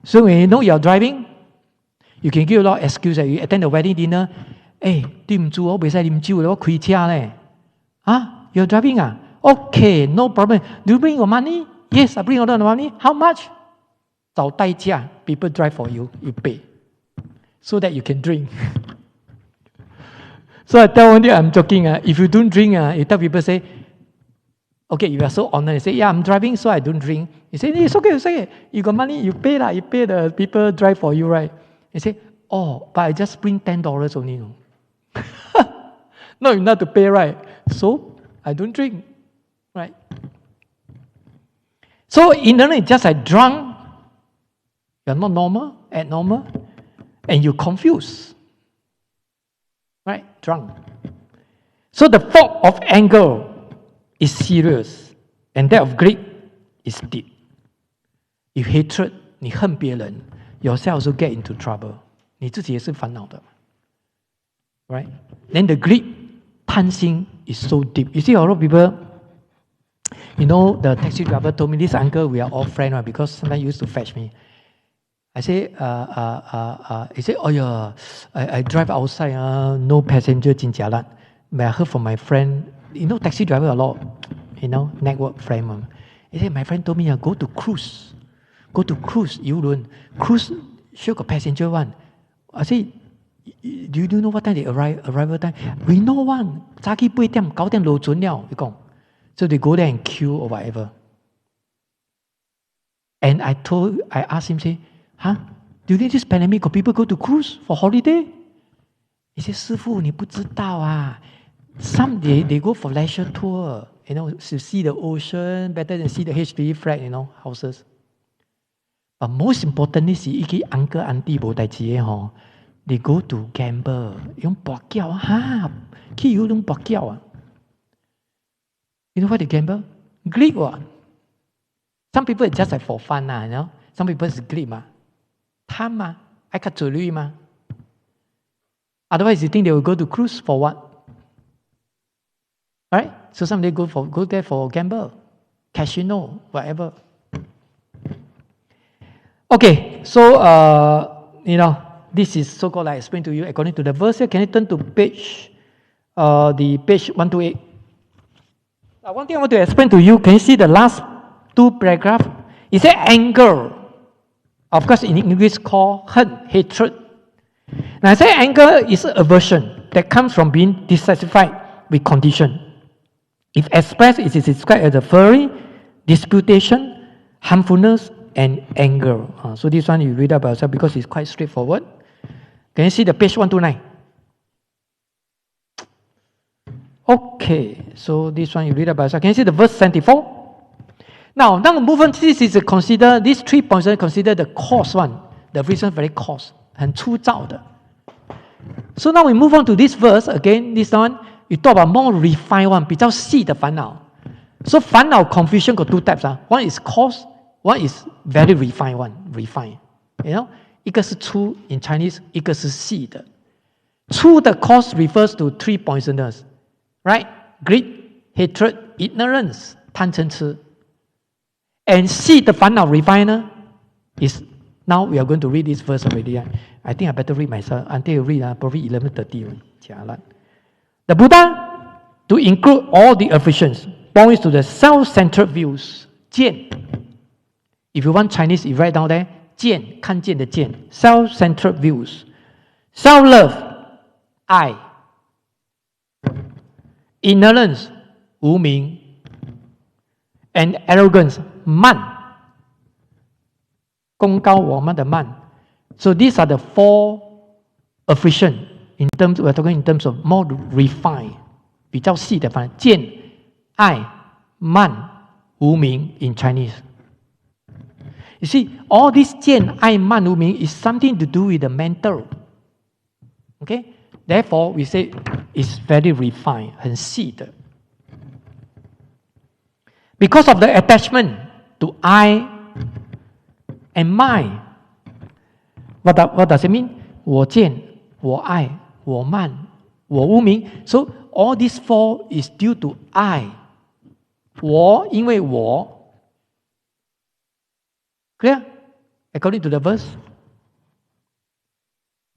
So when you know you're driving, you can give a lot of excuses. You attend the wedding dinner. Hey, 對唔住，我未使啉酒，我開車咧。You're driving? Okay, no problem. Do you bring your money? Yes, I bring a lot of money. How much? 找代駕 people drive for you, you pay. So that you can drink. So I tell one day I'm joking. If you don't drink, you tell people say, okay, you are so honored. You say, yeah, I'm driving, so I don't drink. You say, it's okay. You got money, you pay lah. You pay the people drive for you, right? You say, oh, but I just bring $10 only. No, not enough to pay, right? So I don't drink, right? So in the end, just like drunk, you're not normal, abnormal, and you're confused, right? Drunk. So the fog of anger is serious, and that of greed is deep. If hatred, 你恨别人 yourself also get into trouble. 你自己也是烦恼的 right? Then the greed, 贪心 is so deep. You see, a lot of people, the taxi driver told me, this uncle, we are all friends, right? Because sometimes he used to fetch me. I say, he said, oh yeah, I drive outside, no passenger, jin jialat. But I heard from my friend, taxi driver a lot, network friend. He said, my friend told me, go to cruise, cruise sure got passenger one. I say, do you know what time they arrival time? We know one. 早起8點9點落船了，你講。So they go there and queue or whatever. And I asked him, say, during this pandemic, got people go to cruise for holiday? He said, 師父你不知道啊。Some they go for leisure tour, to see the ocean, better than see the HDB flat, houses. But most importantly, see, uncle auntie 冇代志嘅they go to gamble. 用博繳去用博繳You know what they gamble? Greed what? Some people it's just like for fun Some people it's greed 貪嘛，愛較自律嘛。Otherwise, you think they will go to cruise for what? Right? So some they go there for gamble, casino, whatever. Okay, so this is so-called like I explained to you according to the verse here. Can you turn to page 128? One thing I want to explain to you, can you see the last two paragraphs? It says anger. Of course, in English called hatred. Now I say anger is aversion that comes from being dissatisfied with condition. If expressed, it is described as a fury, disputation, harmfulness, and anger. So this one you read about yourself because it's quite straightforward. Can you see the page 129? Okay, so this one you read about yourself. Can you see the verse 74? Now we move on. This is consider these 3 points. Consider the cause one. The reason very cause 很粗糙的. So now we move on to this verse again. This one you talk about more refined one, 比较细的烦恼. So 烦恼 confusion got 2 types. One is cause, one is very refined one. Refined, 一个是粗 in Chinese, 一个是细的. 粗的 cause refers to 3 poisoners, right? Greed, hatred, ignorance, 贪嗔痴. And 细的烦恼 refiner is now we are going to read this verse already. I think I better read myself until you read probably 11:30. The Buddha, to include all the afflictions, points to the self-centered views. 见. If you want Chinese, you write down there. 见, 看见的见. Self-centered views. Self-love, I. Ignorance, 无明. And arrogance, 慢. 功高我慢的慢. So these are the 4 afflictions. We're talking in terms of more refined, 比较细的烦恼. 见, 爱, 慢, 无明 in Chinese. You see, all this 见, 爱, 慢, 无明 is something to do with the mental. Okay? Therefore, we say it's very refined, 很细的. Because of the attachment to I, and mind. What does it mean? 我见, 我爱, 我慢, 我无明. So all these four is due to I. 我因为我. Clear? According to the verse.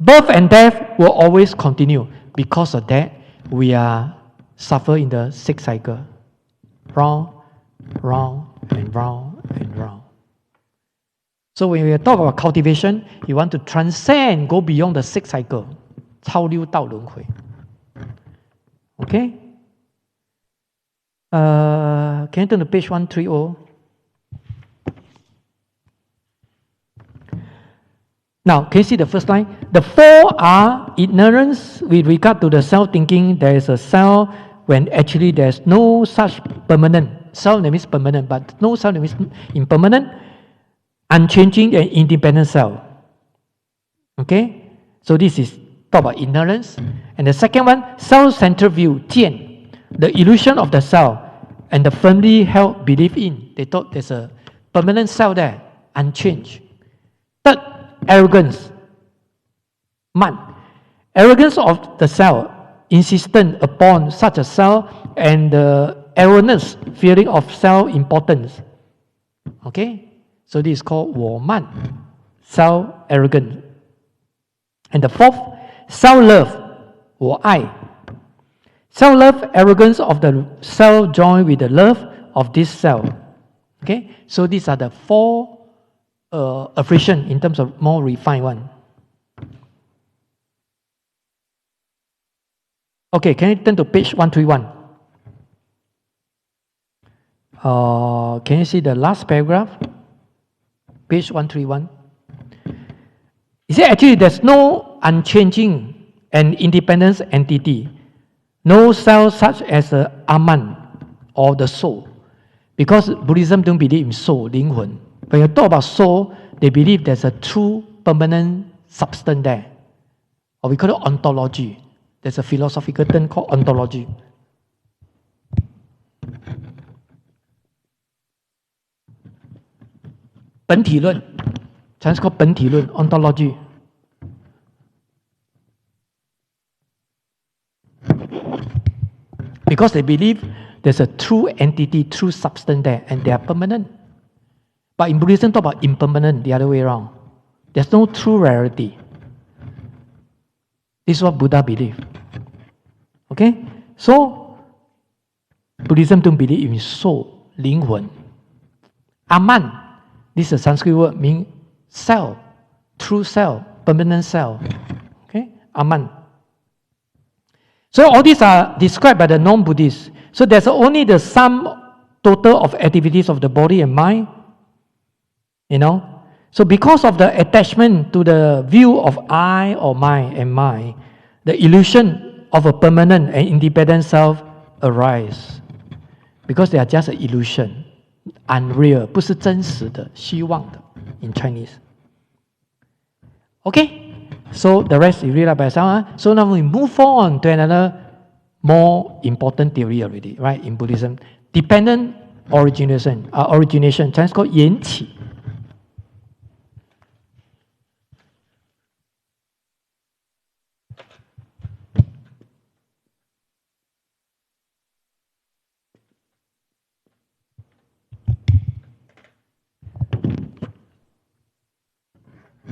Birth and death will always continue. Because of that, we are suffer in the sixth cycle. Round, round, and round, and round. So when we talk about cultivation, you want to transcend, go beyond the sixth cycle. 超溜道轮回. Okay? Can you turn to page 130? Now, can you see the first line? The four are ignorance with regard to the self-thinking. There is a self when actually there's no such permanent. Self that means permanent, but no self that means impermanent, unchanging and independent self. Okay? So this is talk about ignorance. And the second one, self-centered view, 见, the illusion of the self and the firmly held belief in. They thought there's a permanent self there, unchanged. Third, arrogance, 慢. Arrogance of the self, insistent upon such a self and the erroneous feeling of self-importance. Okay? So this is called 我慢, self-arrogant. And the fourth, self-love, 我爱. Self-love, arrogance of the self joined with the love of this self. Okay? So these are the four affliction in terms of more refined one. Okay, can you turn to page 131? Can you see the last paragraph? Page 131. It says actually there's no unchanging and independent entity. No self such as the Atman or the soul. Because Buddhism don't believe in soul, 灵魂. When you talk about soul, they believe there's a true permanent substance there. Or we call it ontology. There's a philosophical term called ontology.本体论. Chinese called 本体论, ontology. Because they believe there's a true entity, true substance there, and they are permanent. But in Buddhism, talk about impermanent, the other way around. There's no true rarity. This is what Buddha believed. Okay? So, Buddhism don't believe in soul, 灵魂. Atman, this is a Sanskrit word, meaning self, true self, permanent self. Okay? Atman. So all these are described by the non-Buddhists. So there's only the sum total of activities of the body and mind. You know? So because of the attachment to the view of I or mine and mine, the illusion of a permanent and independent self arise. Because they are just an illusion, unreal, 不是真实的, 虚妄的 in Chinese. Okay? So the rest you read up by yourself. So now we move on to another more important theory already, right? In Buddhism, dependent origination. Chinese called 缘起.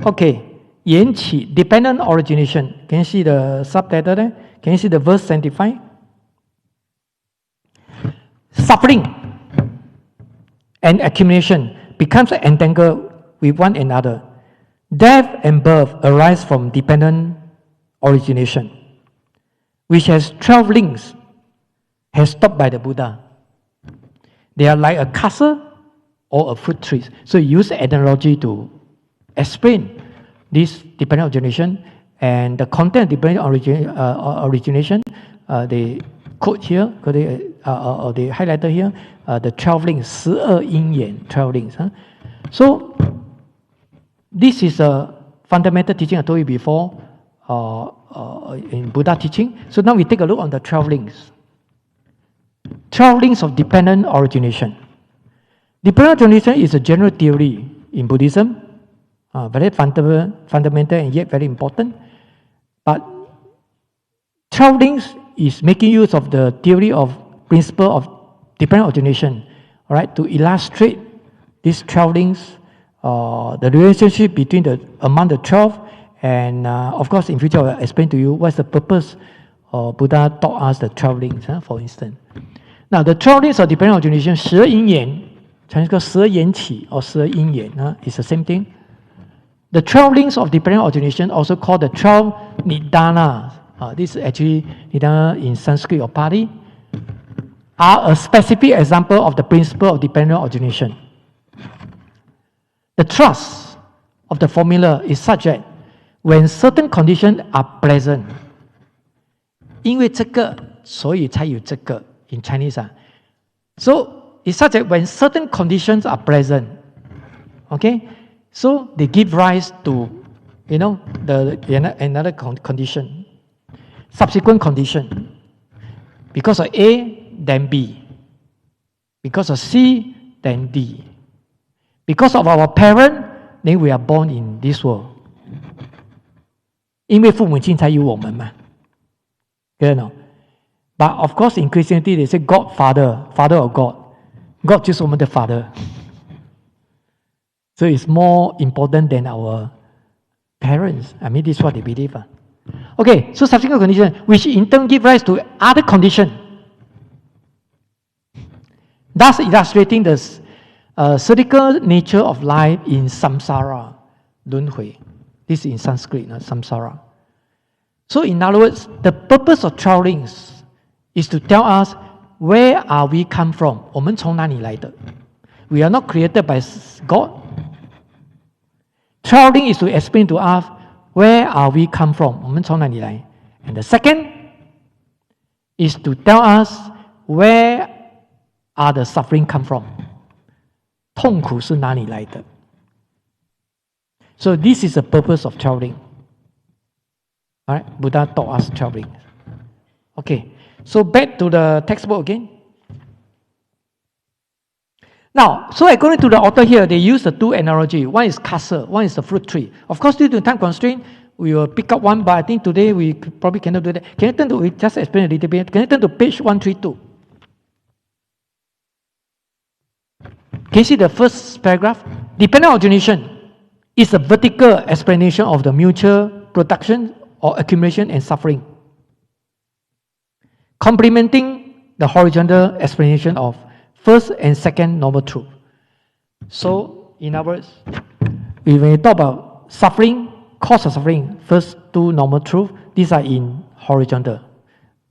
Okay. 缘起, dependent origination. Can you see the subtitle there? Can you see the verse 75? Suffering and accumulation becomes entangled with one another. Death and birth arise from dependent origination, which has 12 links, has stopped by the Buddha. They are like a castle or a fruit tree. So use analogy to explain this dependent origination, and the content of dependent origination, they quote here, or they highlighted here, the 12 links, 12因缘, 12 links. So, this is a fundamental teaching I told you before in Buddha teaching. So now we take a look on the 12 links. 12 links of dependent origination. Dependent origination is a general theory in Buddhism. very fundamental and yet very important. But 12 links is making use of the theory of principle of dependent origination, all right, to illustrate these 12 links, the relationship between among the 12, and of course in future I will explain to you what's the purpose Buddha taught us the 12 links, for instance. Now the 12 links of dependent origination, 12因缘, Chinese called 12缘起 or 12因缘, is the same thing. The 12 links of dependent origination, also called the 12 nidana, this is actually nidana in Sanskrit or Pali, are a specific example of the principle of dependent origination. The thrust of the formula is such that when certain conditions are present, 因为这个所以才有这个 in Chinese. So it's such that when certain conditions are present, okay, so they give rise to, another condition, subsequent condition. Because of A, then B. Because of C, then D. Because of our parent, then we are born in this world. 因为父母亲才有我们嘛，对吗？ But of course, in Christianity, they say God, Father, Father of God. God 就是我们的 Father. So it's more important than our parents. I mean, this is what they believe. Okay, so subsequent condition, which in turn give rise to other condition, thus illustrating the cyclical nature of life in samsara, 轮回. This is in Sanskrit, samsara. So in other words, the purpose of 12 links is to tell us where are we come from. 我们从哪里来的? We are not created by God. 12 links is to explain to us where are we come from. 我们从哪里来? And the second is to tell us where are the suffering come from. 痛苦是哪里来的? So this is the purpose of 12 links. Alright, Buddha taught us 12 links. Okay. So back to the textbook again. Now, so according to the author here, they use the two analogy. One is castle, one is the fruit tree. Of course, due to time constraint, we will pick up one, but I think today we probably cannot do that. Can you turn to, we just explain a little bit. Can you turn to page 132? Can you see the first paragraph? Dependent origination is a vertical explanation of the mutual production or accumulation and suffering, complementing the horizontal explanation of first and second noble truth. So, in other words, when we talk about suffering, cause of suffering, first two noble truths, these are in horizontal.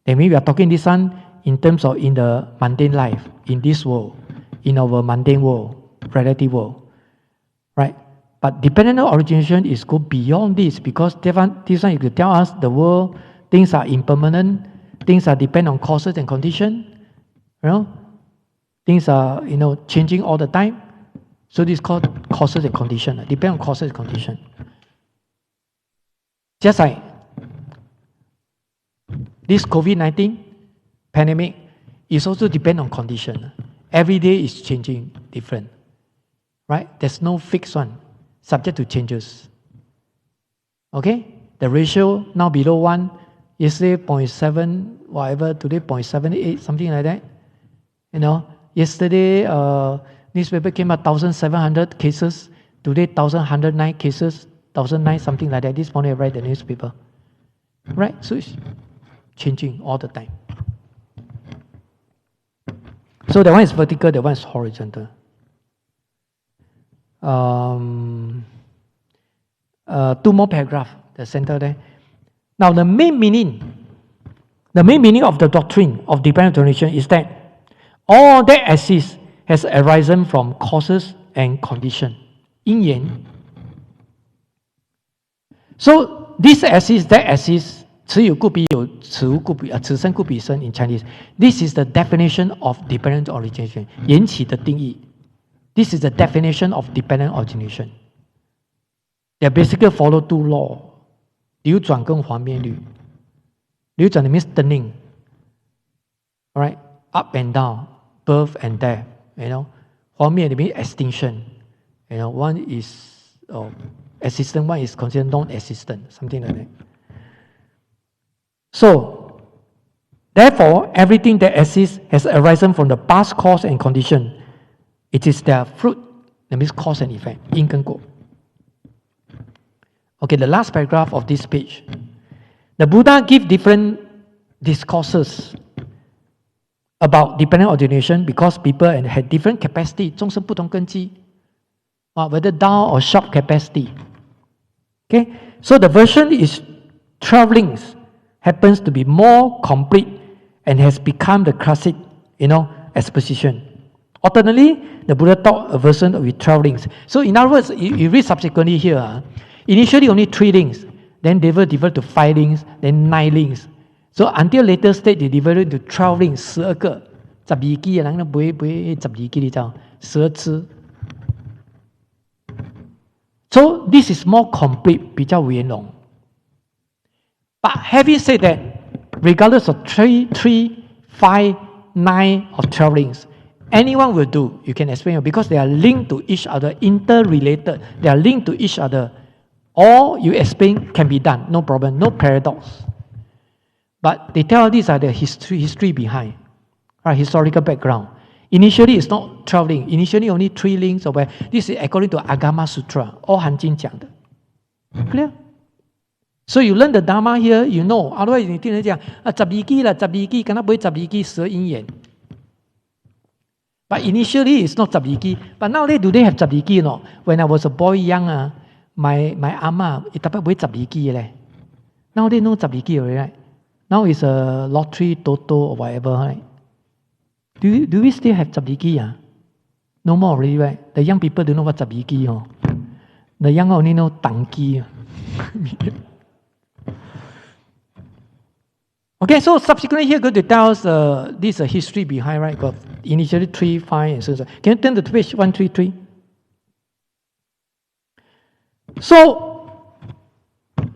That means we are talking this one in terms of in the mundane life, in this world, in our mundane world, relative world, right? But dependent origination is go beyond this, because this one you could tell us the world, things are impermanent, things are depend on causes and conditions, things are changing all the time. So this is called causes and conditions. Depend on causes and conditions. Just like this COVID-19 pandemic is also depend on condition. Every day is changing different, right? There's no fixed one, subject to changes. Okay, the ratio now below 1. Yesterday 0.7 whatever, today 0.78, something like that. Yesterday newspaper came out 1,700 cases. Today 1,109 cases, 1,009 something like that. This morning I read the newspaper. Right? So it's changing all the time. So the one is vertical, the one is horizontal. Two more paragraphs, the center there. Now the main meaning of the doctrine of dependent origination is that all that exists has arisen from causes and condition. 因缘. So this exists, that exists, 此有故彼有，此无故彼，此生故彼生 in Chinese. This is the definition of dependent origination. 缘起的定义. This is the definition of dependent origination. They basically follow two laws. 流转跟环灭律. 流转 means turning. Alright? Up and down. Birth and death. 环灭 means extinction. One is existent, one is considered non-existent, something like that. So, therefore, everything that exists has arisen from the past cause and condition. It is their fruit, that means cause and effect, 因跟果. Okay, the last paragraph of this page. The Buddha give different discourses about dependent origination because people had different capacity, 众生不同根基, whether down or sharp capacity. Okay, so the version is travelings happens to be more complete and has become the classic, exposition. Alternately, the Buddha taught a version with travelings. So in other words, you read subsequently here, initially only 3 links, then they were divided to 5 links, then 9 links. So until later stage, they divided into 12 links, 12个, 12支啊，人不会12支，你知道，12支。So this is more complete, 比较圆融。But having said that, regardless of 3, 5, 9 or 12 links, anyone will do. You can explain it because they are linked to each other, interrelated. They are linked to each other. All you explain can be done, no problem, no paradox. But they tell these are the history behind, historical background. Initially, it's not 12 links. Initially, only 3 links. This is according to Agama Sutra, all 含经讲的. Clear? So you learn the Dharma here, you know. Otherwise, 你听人讲12支啦，12支，敢那不会12支蛇因缘。But initially, it's not 12支. But nowadays, do they have 12支? No. When I was a boy young, my ama, itapat boleh 12支咧. Nowadays, no 12支already, right? Now it's a lottery, toto, or whatever, right? Do we still have 12支? No more already, right? The young people don't know what 12支. The young only know 当支. Okay, so subsequently here going to tell us this history behind, right? Got initially 3, 5, and so on. Can you turn to page 133? So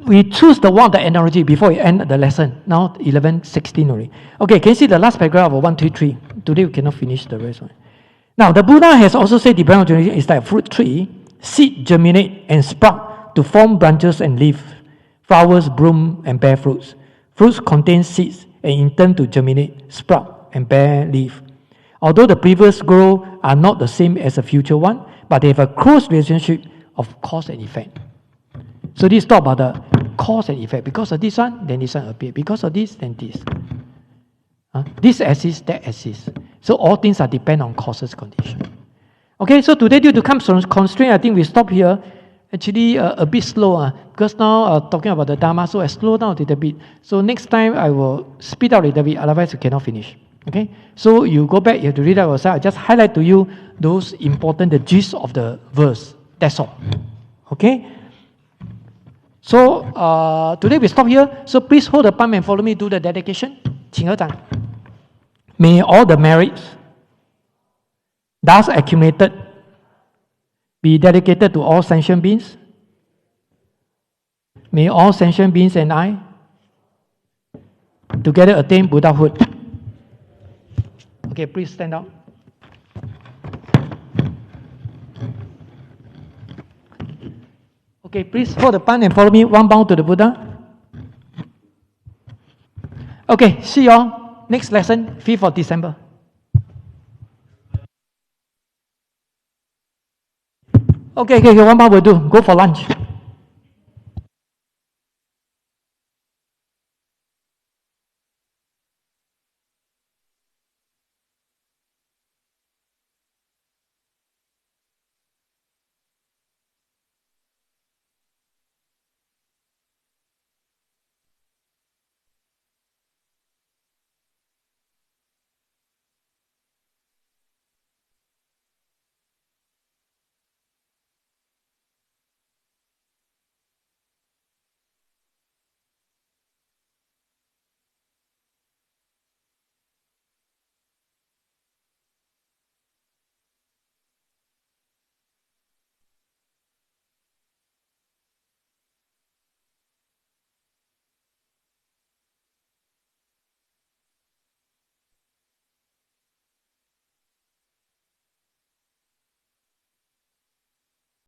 we choose the one, the analogy before we end the lesson. Now 11:16 already. Okay, can you see the last paragraph of 133? Today we cannot finish the rest. Now the Buddha has also said the dependent origination is like a fruit tree. Seed germinate and sprout to form branches and leaves. Flowers bloom and bear fruits. Fruits contain seeds and in turn to germinate, sprout, and bear leaf. Although the previous growth are not the same as the future one, but they have a close relationship of cause and effect. So this talk about the cause and effect. Because of this one, then this one appear. Because of this, then this. This exists, that exists. So all things are depend on causes condition. Okay, so today due to time constraint, I think we stop here. Actually, a bit slow because now talking about the Dharma, so I slow down a little bit. So next time I will speed up a little bit, otherwise you cannot finish. Okay, so you go back, you have to read out yourself. I just highlight to you those important, the gist of the verse. That's all. Okay. So today we stop here. So please hold the palm and follow me to the dedication. 请合掌. May all the merits thus accumulated be dedicated to all sentient beings. May all sentient beings and I together attain Buddhahood. Okay, please stand up. Okay, please hold the palm and follow me one bound to the Buddha. Okay, see you all next lesson, 5th of December. Okay, one more will do. Go for lunch.